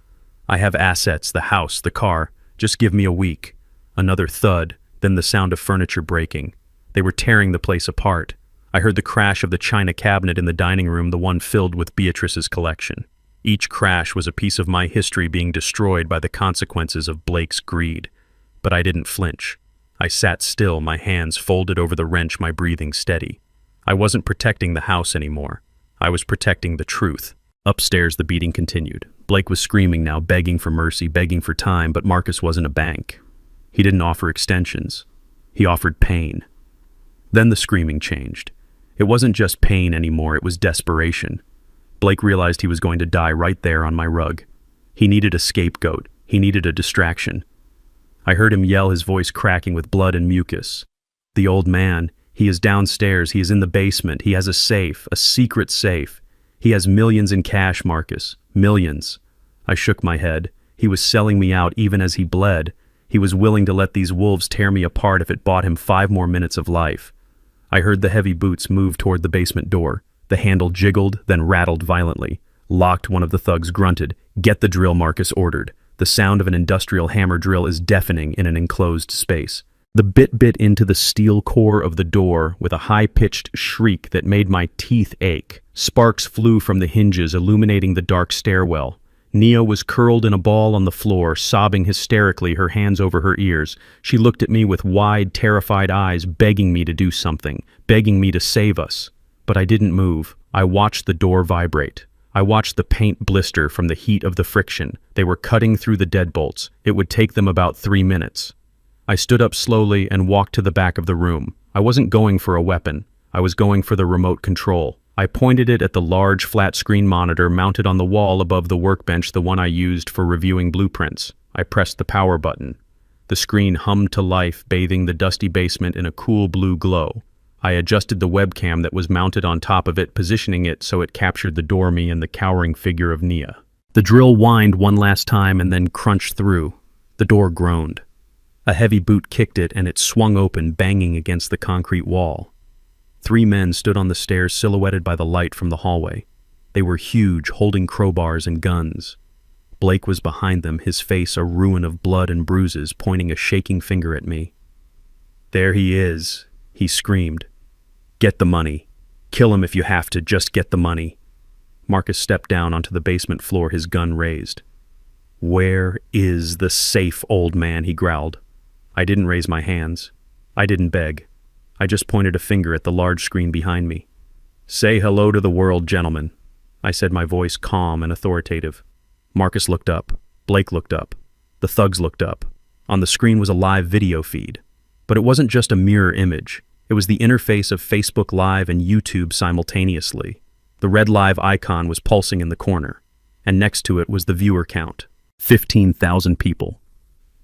"I have assets, the house, the car. Just give me a week." Another thud, then the sound of furniture breaking. They were tearing the place apart. I heard the crash of the china cabinet in the dining room, the one filled with Beatrice's collection. Each crash was a piece of my history being destroyed by the consequences of Blake's greed. But I didn't flinch. I sat still, my hands folded over the wrench, my breathing steady. I wasn't protecting the house anymore. I was protecting the truth. Upstairs, the beating continued. Blake was screaming now, begging for mercy, begging for time, but Marcus wasn't a bank. He didn't offer extensions. He offered pain. Then the screaming changed. It wasn't just pain anymore, it was desperation. Blake realized he was going to die right there on my rug. He needed a scapegoat. He needed a distraction. I heard him yell, his voice cracking with blood and mucus. The old man, he is downstairs, he is in the basement, he has a safe, a secret safe. He has millions in cash, Marcus. Millions. I shook my head. He was selling me out even as he bled. He was willing to let these wolves tear me apart if it bought him 5 more minutes of life. I heard the heavy boots move toward the basement door. The handle jiggled, then rattled violently. Locked, one of the thugs grunted. "Get the drill," Marcus ordered. The sound of an industrial hammer drill is deafening in an enclosed space. The bit into the steel core of the door with a high-pitched shriek that made my teeth ache. Sparks flew from the hinges, illuminating the dark stairwell. Nia was curled in a ball on the floor, sobbing hysterically, her hands over her ears. She looked at me with wide, terrified eyes, begging me to do something, begging me to save us. But I didn't move. I watched the door vibrate. I watched the paint blister from the heat of the friction. They were cutting through the deadbolts. It would take them about 3 minutes. I stood up slowly and walked to the back of the room. I wasn't going for a weapon. I was going for the remote control. I pointed it at the large flat-screen monitor mounted on the wall above the workbench, the one I used for reviewing blueprints. I pressed the power button. The screen hummed to life, bathing the dusty basement in a cool blue glow. I adjusted the webcam that was mounted on top of it, positioning it so it captured the doorme and the cowering figure of Nia. The drill whined one last time and then crunched through. The door groaned. A heavy boot kicked it, and it swung open, banging against the concrete wall. 3 men stood on the stairs, silhouetted by the light from the hallway. They were huge, holding crowbars and guns. Blake was behind them, his face a ruin of blood and bruises, pointing a shaking finger at me. "There he is," he screamed. "Get the money. Kill him if you have to, just get the money." Marcus stepped down onto the basement floor, his gun raised. "Where is the safe, old man?" he growled. I didn't raise my hands. I didn't beg. I just pointed a finger at the large screen behind me. "Say hello to the world, gentlemen," I said, my voice calm and authoritative. Marcus looked up. Blake looked up. The thugs looked up. On the screen was a live video feed. But it wasn't just a mirror image. It was the interface of Facebook Live and YouTube simultaneously. The red live icon was pulsing in the corner, and next to it was the viewer count. 15,000 people.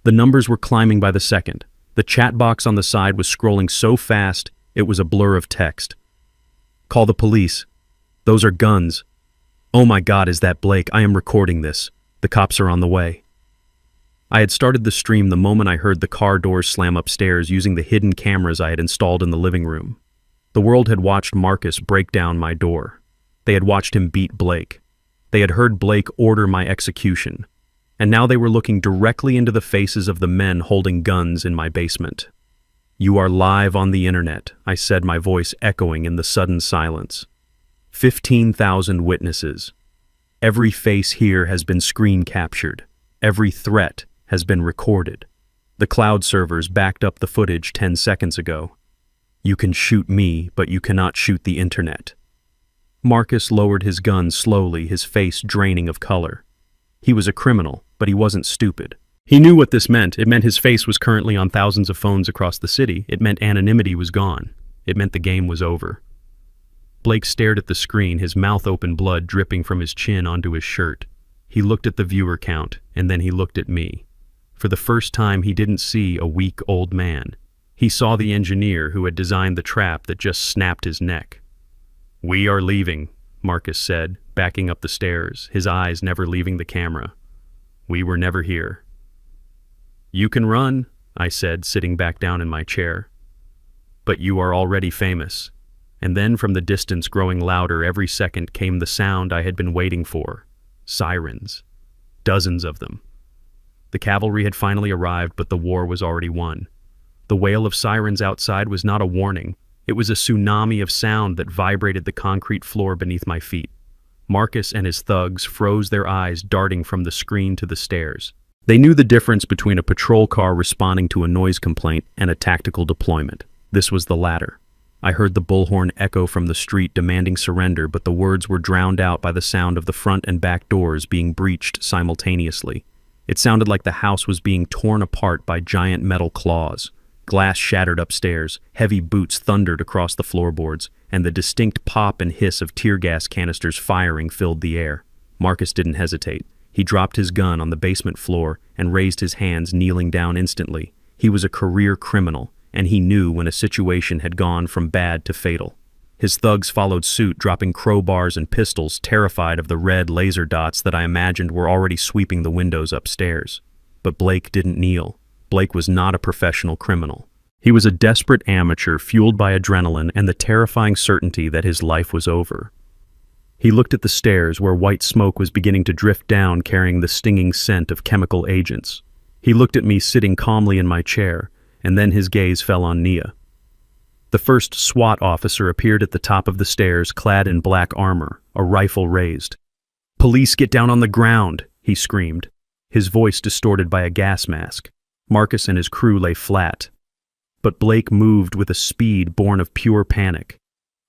The numbers were climbing by the second. The chat box on the side was scrolling so fast, it was a blur of text. "Call the police. Those are guns. Oh my God, is that Blake? I am recording this. The cops are on the way." I had started the stream the moment I heard the car doors slam upstairs using the hidden cameras I had installed in the living room. The world had watched Marcus break down my door. They had watched him beat Blake. They had heard Blake order my execution. And now they were looking directly into the faces of the men holding guns in my basement. "You are live on the internet," I said, my voice echoing in the sudden silence. 15,000 witnesses. Every face here has been screen captured. Every threat has been recorded. The cloud servers backed up the footage 10 seconds ago. You can shoot me, but you cannot shoot the internet. Marcus lowered his gun slowly, his face draining of color. He was a criminal, but he wasn't stupid. He knew what this meant. It meant his face was currently on thousands of phones across the city. It meant anonymity was gone. It meant the game was over. Blake stared at the screen, his mouth open, blood dripping from his chin onto his shirt. He looked at the viewer count, and then he looked at me. For the first time, he didn't see a weak old man. He saw the engineer who had designed the trap that just snapped his neck. "We are leaving," Marcus said, backing up the stairs, his eyes never leaving the camera. "We were never here." "You can run," I said, sitting back down in my chair. "But you are already famous." And then from the distance, growing louder every second, came the sound I had been waiting for. Sirens. Dozens of them. The cavalry had finally arrived, but the war was already won. The wail of sirens outside was not a warning. It was a tsunami of sound that vibrated the concrete floor beneath my feet. Marcus and his thugs froze, their eyes darting from the screen to the stairs. They knew the difference between a patrol car responding to a noise complaint and a tactical deployment. This was the latter. I heard the bullhorn echo from the street demanding surrender, but the words were drowned out by the sound of the front and back doors being breached simultaneously. It sounded like the house was being torn apart by giant metal claws. Glass shattered upstairs, heavy boots thundered across the floorboards, and the distinct pop and hiss of tear gas canisters firing filled the air. Marcus didn't hesitate. He dropped his gun on the basement floor and raised his hands, kneeling down instantly. He was a career criminal, and he knew when a situation had gone from bad to fatal. His thugs followed suit, dropping crowbars and pistols, terrified of the red laser dots that I imagined were already sweeping the windows upstairs. But Blake didn't kneel. Blake was not a professional criminal. He was a desperate amateur fueled by adrenaline and the terrifying certainty that his life was over. He looked at the stairs where white smoke was beginning to drift down, carrying the stinging scent of chemical agents. He looked at me sitting calmly in my chair, and then his gaze fell on Nia. The first SWAT officer appeared at the top of the stairs, clad in black armor, a rifle raised. "Police, get down on the ground!" he screamed, his voice distorted by a gas mask. Marcus and his crew lay flat. But Blake moved with a speed born of pure panic.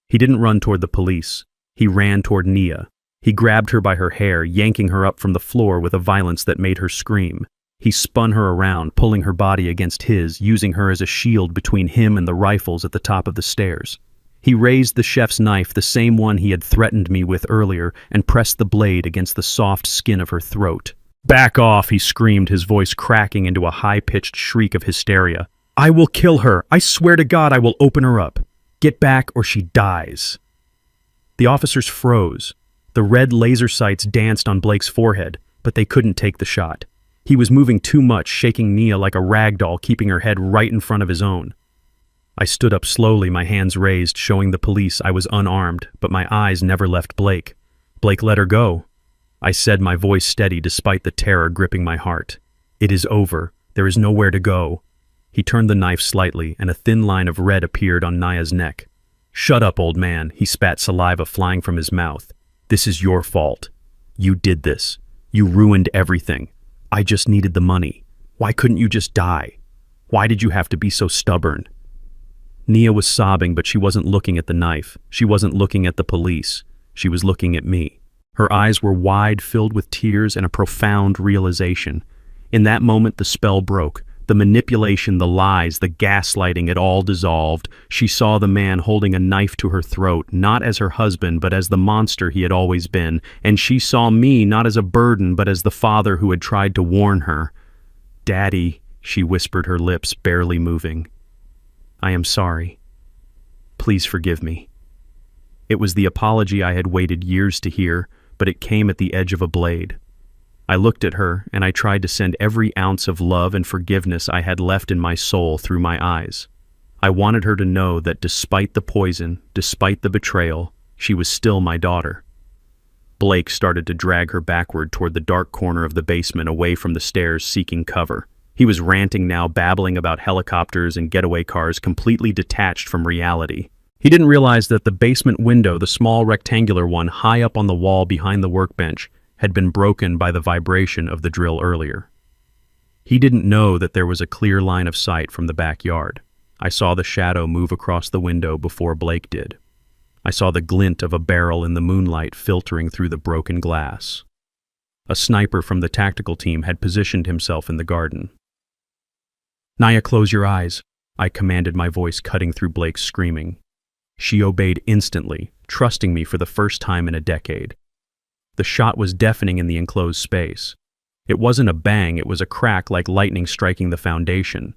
He didn't run toward the police. He ran toward Nia. He grabbed her by her hair, yanking her up from the floor with a violence that made her scream. He spun her around, pulling her body against his, using her as a shield between him and the rifles at the top of the stairs. He raised the chef's knife, the same one he had threatened me with earlier, and pressed the blade against the soft skin of her throat. "Back off," he screamed, his voice cracking into a high-pitched shriek of hysteria. "I will kill her. I swear to God I will open her up. Get back or she dies." The officers froze. The red laser sights danced on Blake's forehead, but they couldn't take the shot. He was moving too much, shaking Nia like a rag doll, keeping her head right in front of his own. I stood up slowly, my hands raised, showing the police I was unarmed, but my eyes never left Blake. "Blake, let her go," I said, my voice steady despite the terror gripping my heart. "It is over. There is nowhere to go." He turned the knife slightly, and a thin line of red appeared on Nia's neck. "Shut up, old man," he spat, saliva flying from his mouth. "This is your fault. You did this. You ruined everything. I just needed the money. Why couldn't you just die? Why did you have to be so stubborn?" Nia was sobbing, but she wasn't looking at the knife. She wasn't looking at the police. She was looking at me. Her eyes were wide, filled with tears and a profound realization. In that moment, the spell broke. The manipulation, the lies, the gaslighting, it all dissolved. She saw the man holding a knife to her throat, not as her husband, but as the monster he had always been. And she saw me not as a burden, but as the father who had tried to warn her. "Daddy," she whispered, her lips barely moving. "I am sorry. Please forgive me." It was the apology I had waited years to hear, but it came at the edge of a blade. I looked at her, and I tried to send every ounce of love and forgiveness I had left in my soul through my eyes. I wanted her to know that despite the poison, despite the betrayal, she was still my daughter. Blake started to drag her backward toward the dark corner of the basement, away from the stairs, seeking cover. He was ranting now, babbling about helicopters and getaway cars, completely detached from reality. He didn't realize that the basement window, the small rectangular one high up on the wall behind the workbench, had been broken by the vibration of the drill earlier. He didn't know that there was a clear line of sight from the backyard. I saw the shadow move across the window before Blake did. I saw the glint of a barrel in the moonlight filtering through the broken glass. A sniper from the tactical team had positioned himself in the garden. "Naya, close your eyes," I commanded, my voice cutting through Blake's screaming. She obeyed instantly, trusting me for the first time in a decade. The shot was deafening in the enclosed space. It wasn't a bang, it was a crack like lightning striking the foundation.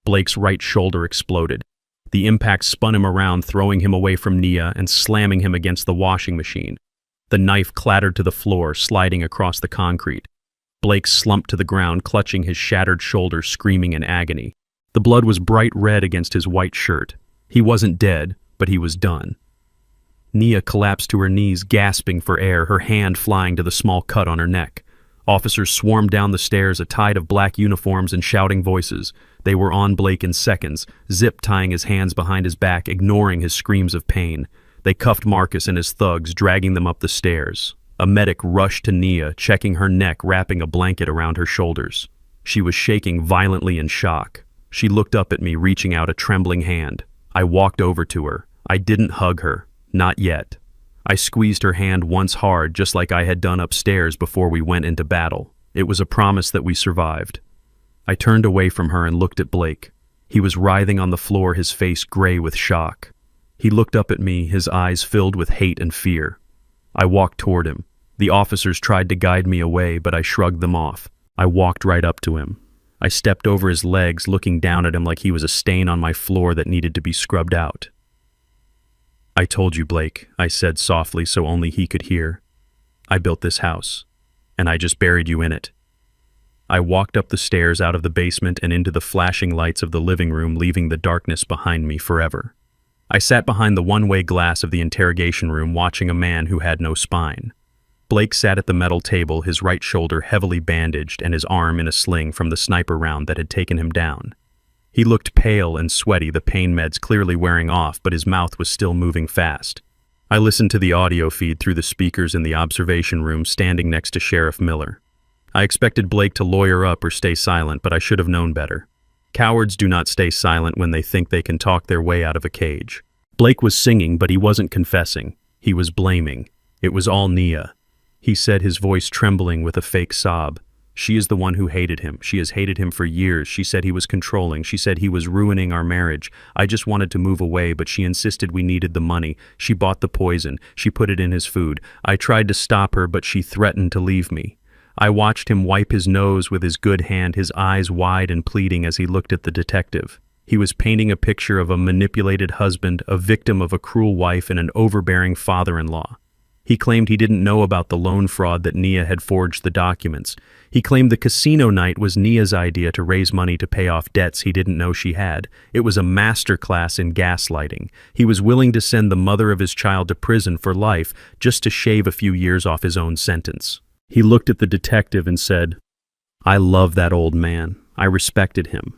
Blake's right shoulder exploded. The impact spun him around, throwing him away from Nia and slamming him against the washing machine. The knife clattered to the floor, sliding across the concrete. Blake slumped to the ground, clutching his shattered shoulder, screaming in agony. The blood was bright red against his white shirt. He wasn't dead, but he was done. Nia collapsed to her knees, gasping for air, her hand flying to the small cut on her neck. Officers swarmed down the stairs, a tide of black uniforms and shouting voices. They were on Blake in seconds, Zip tying his hands behind his back, ignoring his screams of pain. They cuffed Marcus and his thugs, dragging them up the stairs. A medic rushed to Nia, checking her neck, wrapping a blanket around her shoulders. She was shaking violently in shock. She looked up at me, reaching out a trembling hand. I walked over to her. I didn't hug her. Not yet. I squeezed her hand once hard, just like I had done upstairs before we went into battle. It was a promise that we survived. I turned away from her and looked at Blake. He was writhing on the floor, his face gray with shock. He looked up at me, his eyes filled with hate and fear. I walked toward him. The officers tried to guide me away, but I shrugged them off. I walked right up to him. I stepped over his legs, looking down at him like he was a stain on my floor that needed to be scrubbed out. "I told you, Blake," I said softly so only he could hear. "I built this house, and I just buried you in it." I walked up the stairs, out of the basement and into the flashing lights of the living room, leaving the darkness behind me forever. I sat behind the one-way glass of the interrogation room, watching a man who had no spine. Blake sat at the metal table, his right shoulder heavily bandaged and his arm in a sling from the sniper round that had taken him down. He looked pale and sweaty, the pain meds clearly wearing off, but his mouth was still moving fast. I listened to the audio feed through the speakers in the observation room, standing next to Sheriff Miller. I expected Blake to lawyer up or stay silent, but I should have known better. Cowards do not stay silent when they think they can talk their way out of a cage. Blake was singing, but he wasn't confessing. He was blaming. It was all Nia. He said, his voice trembling with a fake sob. "She is the one who hated him. She has hated him for years. She said he was controlling. She said he was ruining our marriage. I just wanted to move away, but she insisted we needed the money. She bought the poison. She put it in his food. I tried to stop her, but she threatened to leave me." I watched him wipe his nose with his good hand, his eyes wide and pleading as he looked at the detective. He was painting a picture of a manipulated husband, a victim of a cruel wife, and an overbearing father-in-law. He claimed he didn't know about the loan fraud, that Nia had forged the documents. He claimed the casino night was Nia's idea to raise money to pay off debts he didn't know she had. It was a masterclass in gaslighting. He was willing to send the mother of his child to prison for life just to shave a few years off his own sentence. He looked at the detective and said, "I love that old man. I respected him.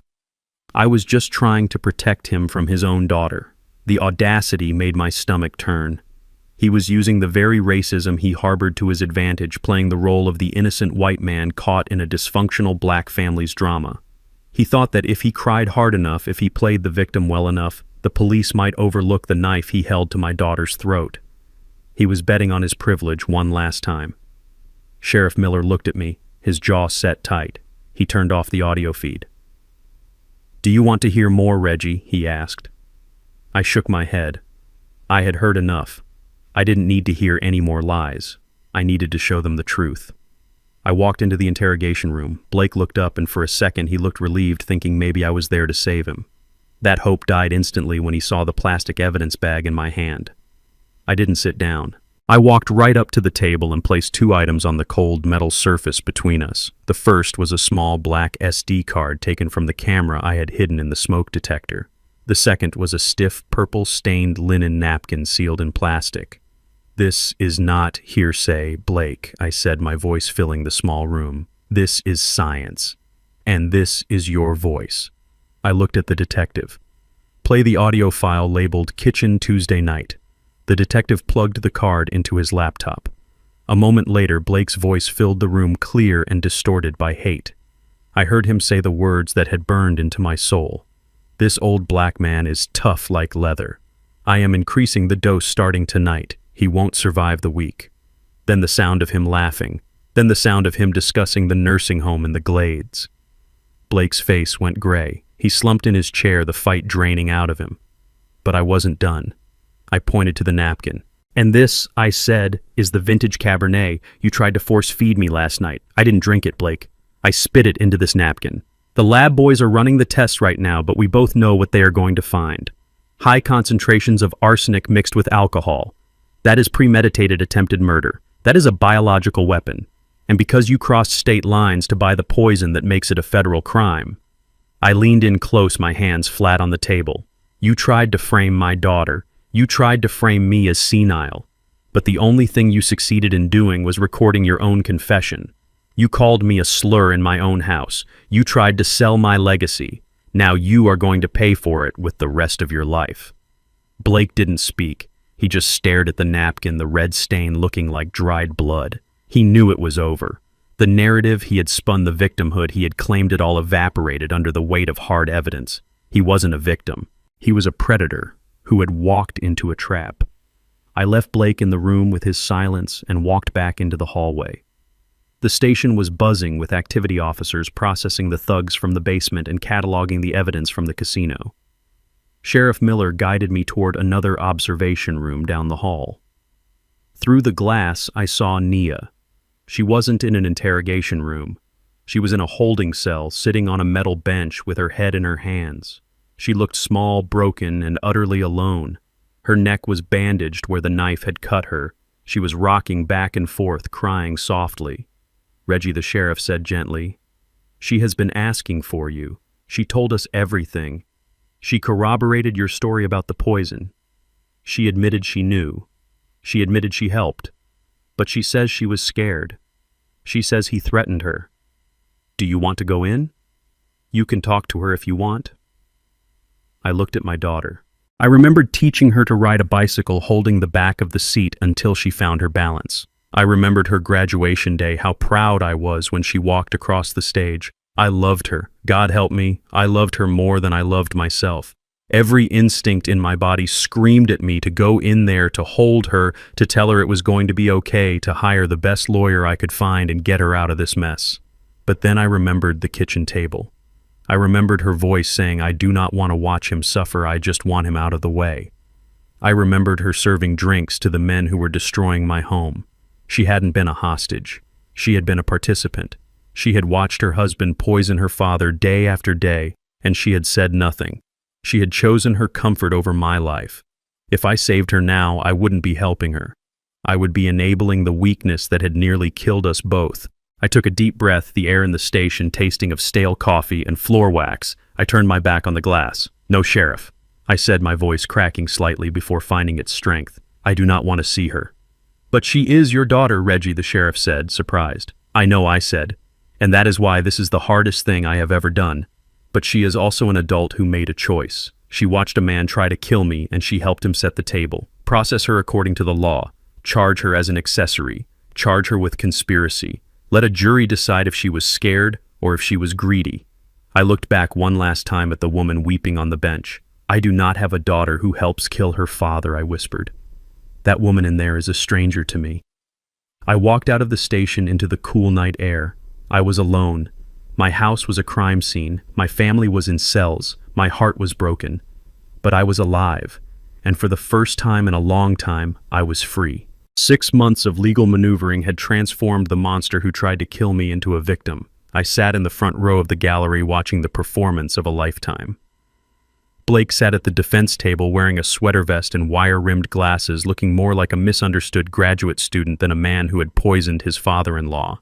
I was just trying to protect him from his own daughter." The audacity made my stomach turn. He was using the very racism he harbored to his advantage, playing the role of the innocent white man caught in a dysfunctional black family's drama. He thought that if he cried hard enough, if he played the victim well enough, the police might overlook the knife he held to my daughter's throat. He was betting on his privilege one last time. Sheriff Miller looked at me, his jaw set tight. He turned off the audio feed. "Do you want to hear more, Reggie?" he asked. I shook my head. I had heard enough. I didn't need to hear any more lies. I needed to show them the truth. I walked into the interrogation room. Blake looked up, and for a second he looked relieved, thinking maybe I was there to save him. That hope died instantly when he saw the plastic evidence bag in my hand. I didn't sit down. I walked right up to the table and placed two items on the cold metal surface between us. The first was a small black SD card taken from the camera I had hidden in the smoke detector. The second was a stiff, purple-stained linen napkin sealed in plastic. "This is not hearsay, Blake," I said, my voice filling the small room. "This is science. And this is your voice." I looked at the detective. "Play the audio file labeled Kitchen Tuesday Night." The detective plugged the card into his laptop. A moment later, Blake's voice filled the room, clear and distorted by hate. I heard him say the words that had burned into my soul. "This old black man is tough like leather. I am increasing the dose starting tonight. He won't survive the week." Then the sound of him laughing. Then the sound of him discussing the nursing home in the Glades. Blake's face went gray. He slumped in his chair, the fight draining out of him. But I wasn't done. I pointed to the napkin. "And this," I said, "is the vintage Cabernet you tried to force feed me last night. I didn't drink it, Blake. I spit it into this napkin. The lab boys are running the tests right now, but we both know what they are going to find. High concentrations of arsenic mixed with alcohol. That is premeditated attempted murder. That is a biological weapon. And because you crossed state lines to buy the poison that makes it a federal crime." I leaned in close, my hands flat on the table. "You tried to frame my daughter. You tried to frame me as senile. But the only thing you succeeded in doing was recording your own confession. You called me a slur in my own house. You tried to sell my legacy. Now you are going to pay for it with the rest of your life." Blake didn't speak. He just stared at the napkin, the red stain looking like dried blood. He knew it was over. The narrative he had spun, the victimhood he had claimed, it all evaporated under the weight of hard evidence. He wasn't a victim. He was a predator who had walked into a trap. I left Blake in the room with his silence and walked back into the hallway. The station was buzzing with activity officers processing the thugs from the basement and cataloging the evidence from the casino. Sheriff Miller guided me toward another observation room down the hall. Through the glass, I saw Nia. She wasn't in an interrogation room. She was in a holding cell, sitting on a metal bench with her head in her hands. She looked small, broken, and utterly alone. Her neck was bandaged where the knife had cut her. She was rocking back and forth, crying softly. Reggie the sheriff said gently, "She has been asking for you. She told us everything. She corroborated your story about the poison. She admitted she knew. She admitted she helped. But she says she was scared. She says he threatened her. Do you want to go in? You can talk to her if you want." I looked at my daughter. I remembered teaching her to ride a bicycle holding the back of the seat until she found her balance. I remembered her graduation day, how proud I was when she walked across the stage. I loved her. God help me, I loved her more than I loved myself. Every instinct in my body screamed at me to go in there, to hold her, to tell her it was going to be okay, to hire the best lawyer I could find and get her out of this mess. But then I remembered the kitchen table. I remembered her voice saying, "I do not want to watch him suffer, I just want him out of the way." I remembered her serving drinks to the men who were destroying my home. She hadn't been a hostage. She had been a participant. She had watched her husband poison her father day after day, and she had said nothing. She had chosen her comfort over my life. If I saved her now, I wouldn't be helping her. I would be enabling the weakness that had nearly killed us both. I took a deep breath, the air in the station tasting of stale coffee and floor wax. I turned my back on the glass. "No, Sheriff," I said, my voice cracking slightly before finding its strength. "I do not want to see her." "But she is your daughter," Reggie the sheriff said, surprised. "I know," I said, "and that is why this is the hardest thing I have ever done. But she is also an adult who made a choice. She watched a man try to kill me, and she helped him set the table. Process her according to the law. Charge her as an accessory. Charge her with conspiracy. Let a jury decide if she was scared or if she was greedy." I looked back one last time at the woman weeping on the bench. "I do not have a daughter who helps kill her father," I whispered. "That woman in there is a stranger to me." I walked out of the station into the cool night air. I was alone. My house was a crime scene. My family was in cells. My heart was broken. But I was alive, and for the first time in a long time, I was free. 6 months of legal maneuvering had transformed the monster who tried to kill me into a victim. I sat in the front row of the gallery watching the performance of a lifetime. Blake sat at the defense table wearing a sweater vest and wire-rimmed glasses, looking more like a misunderstood graduate student than a man who had poisoned his father-in-law.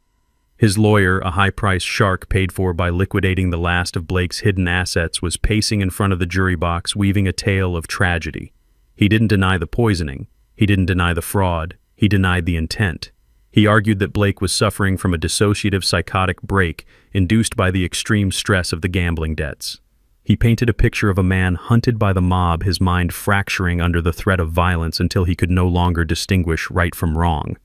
His lawyer, a high-priced shark paid for by liquidating the last of Blake's hidden assets, was pacing in front of the jury box, weaving a tale of tragedy. He didn't deny the poisoning. He didn't deny the fraud. He denied the intent. He argued that Blake was suffering from a dissociative psychotic break induced by the extreme stress of the gambling debts. He painted a picture of a man hunted by the mob, his mind fracturing under the threat of violence until he could no longer distinguish right from wrong.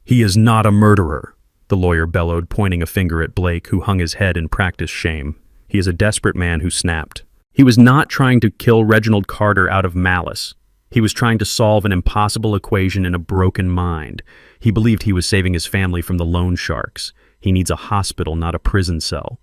"He is not a murderer," the lawyer bellowed, pointing a finger at Blake, who hung his head in practiced shame. "He is a desperate man who snapped. He was not trying to kill Reginald Carter out of malice. He was trying to solve an impossible equation in a broken mind. He believed he was saving his family from the loan sharks. He needs a hospital, not a prison cell."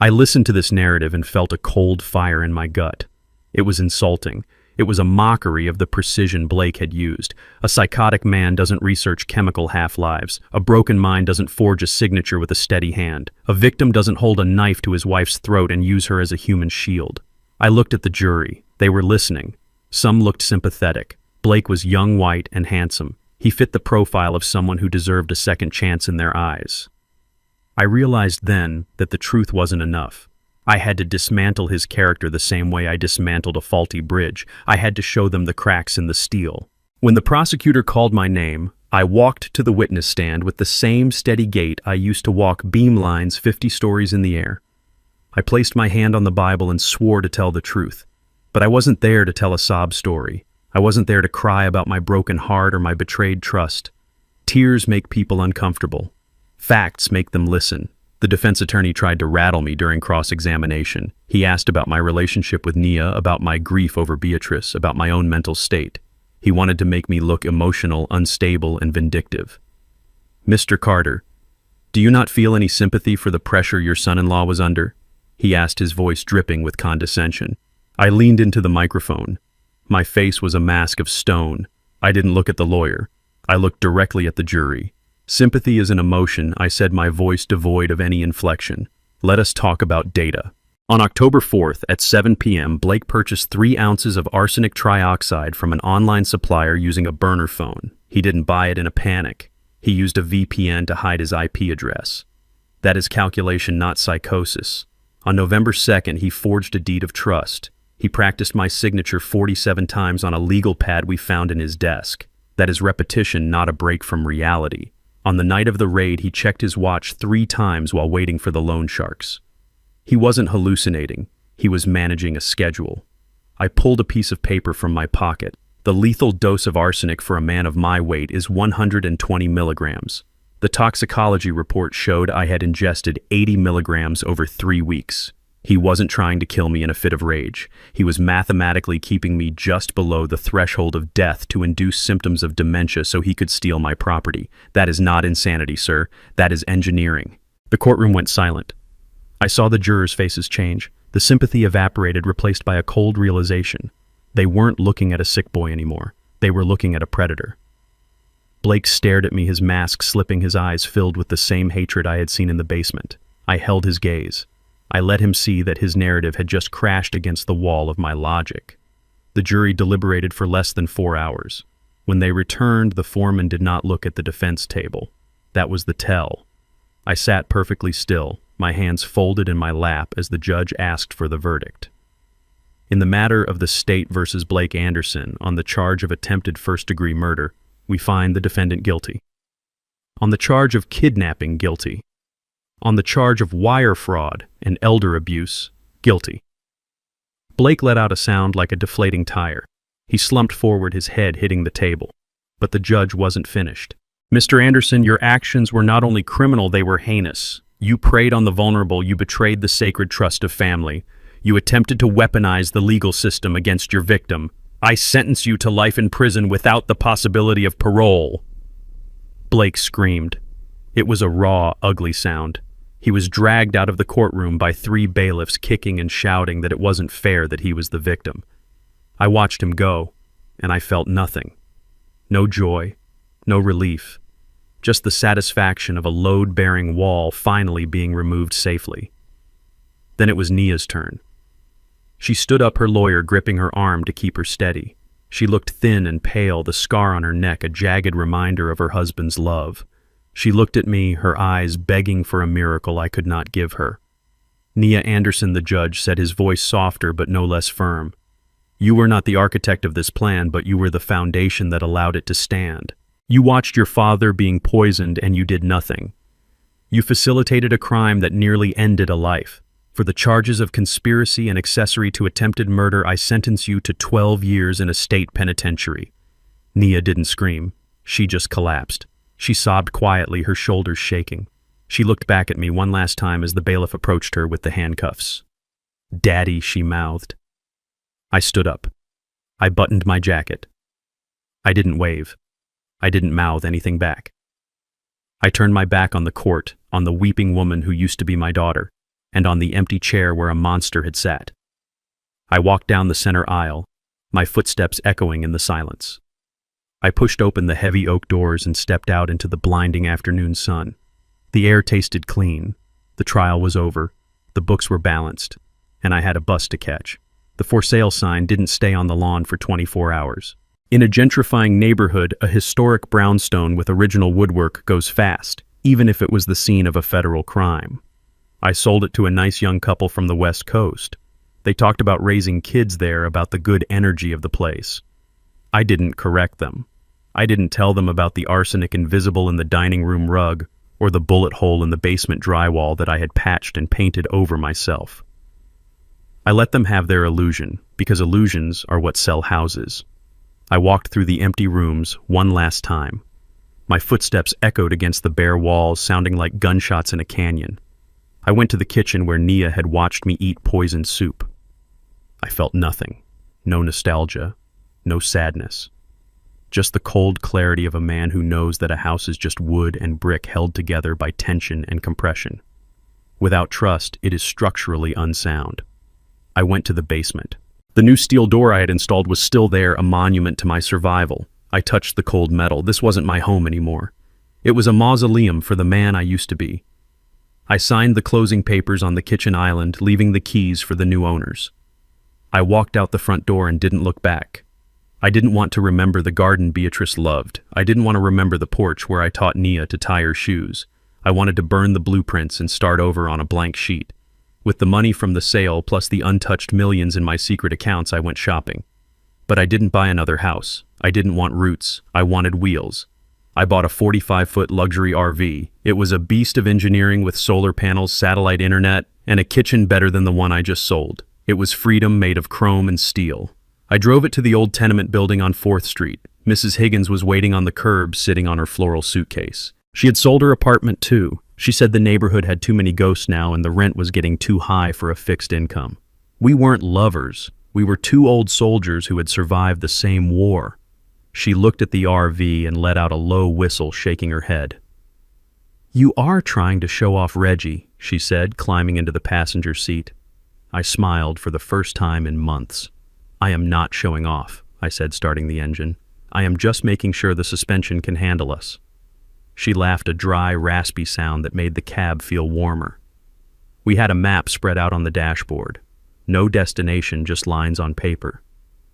I listened to this narrative and felt a cold fire in my gut. It was insulting. It was a mockery of the precision Blake had used. A psychotic man doesn't research chemical half-lives. A broken mind doesn't forge a signature with a steady hand. A victim doesn't hold a knife to his wife's throat and use her as a human shield. I looked at the jury. They were listening. Some looked sympathetic. Blake was young, white, and handsome. He fit the profile of someone who deserved a second chance in their eyes. I realized then that the truth wasn't enough. I had to dismantle his character the same way I dismantled a faulty bridge. I had to show them the cracks in the steel. When the prosecutor called my name, I walked to the witness stand with the same steady gait I used to walk beam lines 50 stories in the air. I placed my hand on the Bible and swore to tell the truth. But I wasn't there to tell a sob story. I wasn't there to cry about my broken heart or my betrayed trust. Tears make people uncomfortable. Facts make them listen. The defense attorney tried to rattle me during cross-examination. He asked about my relationship with Nia, about my grief over Beatrice, about my own mental state. He wanted to make me look emotional, unstable, and vindictive. "Mr. Carter, do you not feel any sympathy for the pressure your son-in-law was under?" he asked, his voice dripping with condescension. I leaned into the microphone. My face was a mask of stone. I didn't look at the lawyer. I looked directly at the jury. "Sympathy is an emotion," I said, my voice devoid of any inflection. "Let us talk about data." On October 4th at 7 p.m., Blake purchased 3 ounces of arsenic trioxide from an online supplier using a burner phone. He didn't buy it in a panic. He used a VPN to hide his IP address. That is calculation, not psychosis. On November 2nd, he forged a deed of trust. He practiced my signature 47 times on a legal pad we found in his desk. That is repetition, not a break from reality. On the night of the raid, he checked his watch 3 times while waiting for the loan sharks. He wasn't hallucinating. He was managing a schedule. I pulled a piece of paper from my pocket. The lethal dose of arsenic for a man of my weight is 120 milligrams. The toxicology report showed I had ingested 80 milligrams over 3 weeks. He wasn't trying to kill me in a fit of rage. He was mathematically keeping me just below the threshold of death to induce symptoms of dementia so he could steal my property. That is not insanity, sir. That is engineering. The courtroom went silent. I saw the jurors' faces change. The sympathy evaporated, replaced by a cold realization. They weren't looking at a sick boy anymore. They were looking at a predator. Blake stared at me, his mask slipping, his eyes filled with the same hatred I had seen in the basement. I held his gaze. I let him see that his narrative had just crashed against the wall of my logic. The jury deliberated for less than 4 hours. When they returned, the foreman did not look at the defense table. That was the tell. I sat perfectly still, my hands folded in my lap as the judge asked for the verdict. In the matter of the State versus Blake Anderson on the charge of attempted first-degree murder, we find the defendant guilty. On the charge of kidnapping, guilty. On the charge of wire fraud and elder abuse, guilty. Blake let out a sound like a deflating tire. He slumped forward, his head hitting the table. But the judge wasn't finished. "Mr. Anderson, your actions were not only criminal, they were heinous. You preyed on the vulnerable, you betrayed the sacred trust of family. You attempted to weaponize the legal system against your victim. I sentence you to life in prison without the possibility of parole." Blake screamed. It was a raw, ugly sound. He was dragged out of the courtroom by 3 bailiffs, kicking and shouting that it wasn't fair that he was the victim. I watched him go, and I felt nothing. No joy, no relief, just the satisfaction of a load-bearing wall finally being removed safely. Then it was Nia's turn. She stood up, her lawyer gripping her arm to keep her steady. She looked thin and pale, the scar on her neck a jagged reminder of her husband's love. She looked at me, her eyes begging for a miracle I could not give her. Nia Anderson, the judge, said, his voice softer but no less firm. You were not the architect of this plan, but you were the foundation that allowed it to stand. You watched your father being poisoned and you did nothing. You facilitated a crime that nearly ended a life. For the charges of conspiracy and accessory to attempted murder, I sentence you to 12 years in a state penitentiary. Nia didn't scream. She just collapsed. She sobbed quietly, her shoulders shaking. She looked back at me one last time as the bailiff approached her with the handcuffs. "Daddy," she mouthed. I stood up. I buttoned my jacket. I didn't wave. I didn't mouth anything back. I turned my back on the court, on the weeping woman who used to be my daughter, and on the empty chair where a monster had sat. I walked down the center aisle, my footsteps echoing in the silence. I pushed open the heavy oak doors and stepped out into the blinding afternoon sun. The air tasted clean. The trial was over. The books were balanced, and I had a bus to catch. The for sale sign didn't stay on the lawn for 24 hours. In a gentrifying neighborhood, a historic brownstone with original woodwork goes fast, even if it was the scene of a federal crime. I sold it to a nice young couple from the West Coast. They talked about raising kids there, about the good energy of the place. I didn't correct them. I didn't tell them about the arsenic invisible in the dining room rug or the bullet hole in the basement drywall that I had patched and painted over myself. I let them have their illusion, because illusions are what sell houses. I walked through the empty rooms one last time. My footsteps echoed against the bare walls, sounding like gunshots in a canyon. I went to the kitchen where Nia had watched me eat poisoned soup. I felt nothing. No nostalgia. No sadness. Just the cold clarity of a man who knows that a house is just wood and brick held together by tension and compression. Without trust, it is structurally unsound. I went to the basement. The new steel door I had installed was still there, a monument to my survival. I touched the cold metal. This wasn't my home anymore. It was a mausoleum for the man I used to be. I signed the closing papers on the kitchen island, leaving the keys for the new owners. I walked out the front door and didn't look back. I didn't want to remember the garden Beatrice loved. I didn't want to remember the porch where I taught Nia to tie her shoes. I wanted to burn the blueprints and start over on a blank sheet. With the money from the sale plus the untouched millions in my secret accounts, I went shopping. But I didn't buy another house. I didn't want roots. I wanted wheels. I bought a 45-foot luxury RV. It was a beast of engineering with solar panels, satellite internet, and a kitchen better than the one I just sold. It was freedom made of chrome and steel. I drove it to the old tenement building on 4th Street. Mrs. Higgins was waiting on the curb, sitting on her floral suitcase. She had sold her apartment too. She said the neighborhood had too many ghosts now and the rent was getting too high for a fixed income. We weren't lovers. We were two old soldiers who had survived the same war. She looked at the RV and let out a low whistle, shaking her head. "You are trying to show off Reggie," she said, climbing into the passenger seat. I smiled for the first time in months. "I am not showing off," I said, starting the engine. "I am just making sure the suspension can handle us." She laughed, a dry, raspy sound that made the cab feel warmer. We had a map spread out on the dashboard. No destination, just lines on paper.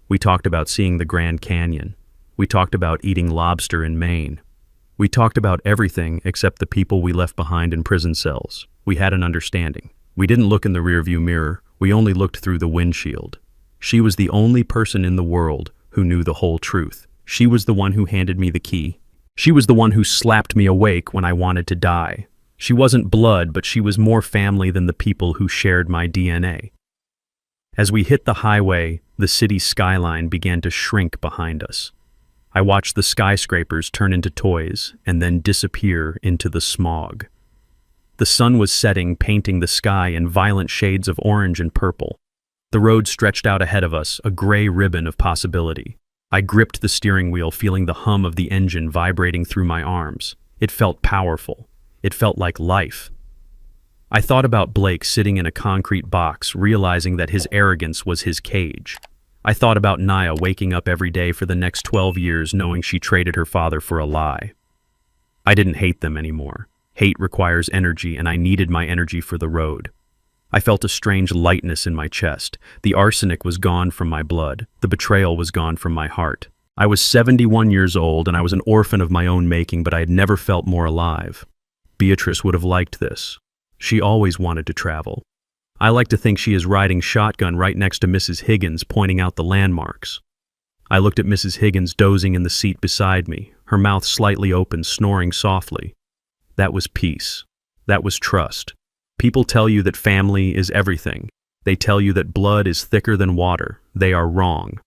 We talked about seeing the Grand Canyon. We talked about eating lobster in Maine. We talked about everything except the people we left behind in prison cells. We had an understanding. We didn't look in the rearview mirror. We only looked through the windshield. She was the only person in the world who knew the whole truth. She was the one who handed me the key. She was the one who slapped me awake when I wanted to die. She wasn't blood, but she was more family than the people who shared my DNA. As we hit the highway, the city skyline began to shrink behind us. I watched the skyscrapers turn into toys and then disappear into the smog. The sun was setting, painting the sky in violent shades of orange and purple. The road stretched out ahead of us, a gray ribbon of possibility. I gripped the steering wheel, feeling the hum of the engine vibrating through my arms. It felt powerful. It felt like life. I thought about Blake sitting in a concrete box, realizing that his arrogance was his cage. I thought about Nia waking up every day for the next 12 years knowing she traded her father for a lie. I didn't hate them anymore. Hate requires energy, and I needed my energy for the road. I felt a strange lightness in my chest. The arsenic was gone from my blood. The betrayal was gone from my heart. I was 71 years old and I was an orphan of my own making, but I had never felt more alive. Beatrice would have liked this. She always wanted to travel. I like to think she is riding shotgun right next to Mrs. Higgins, pointing out the landmarks. I looked at Mrs. Higgins dozing in the seat beside me, her mouth slightly open, snoring softly. That was peace. That was trust. People tell you that family is everything. They tell you that blood is thicker than water. They are wrong.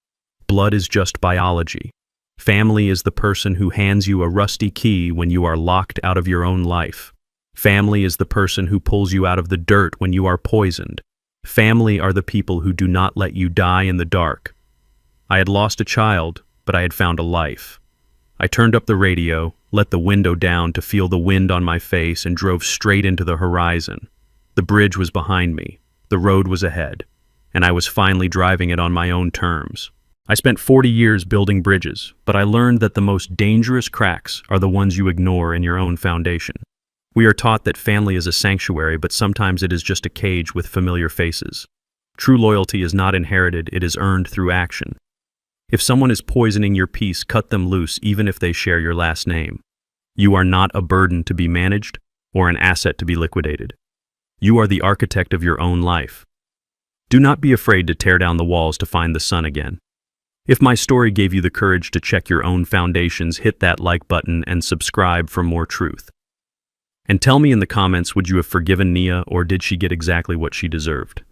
Blood is just biology. Family is the person who hands you a rusty key when you are locked out of your own life. Family is the person who pulls you out of the dirt when you are poisoned. Family are the people who do not let you die in the dark. I had lost a child, but I had found a life. I turned up the radio, let the window down to feel the wind on my face, and drove straight into the horizon. The bridge was behind me, the road was ahead, and I was finally driving it on my own terms. I spent 40 years building bridges, but I learned that the most dangerous cracks are the ones you ignore in your own foundation. We are taught that family is a sanctuary, but sometimes it is just a cage with familiar faces. True loyalty is not inherited, it is earned through action. If someone is poisoning your peace, cut them loose even if they share your last name. You are not a burden to be managed or an asset to be liquidated. You are the architect of your own life. Do not be afraid to tear down the walls to find the sun again. If my story gave you the courage to check your own foundations, hit that like button and subscribe for more truth. And tell me in the comments, would you have forgiven Nia, or did she get exactly what she deserved?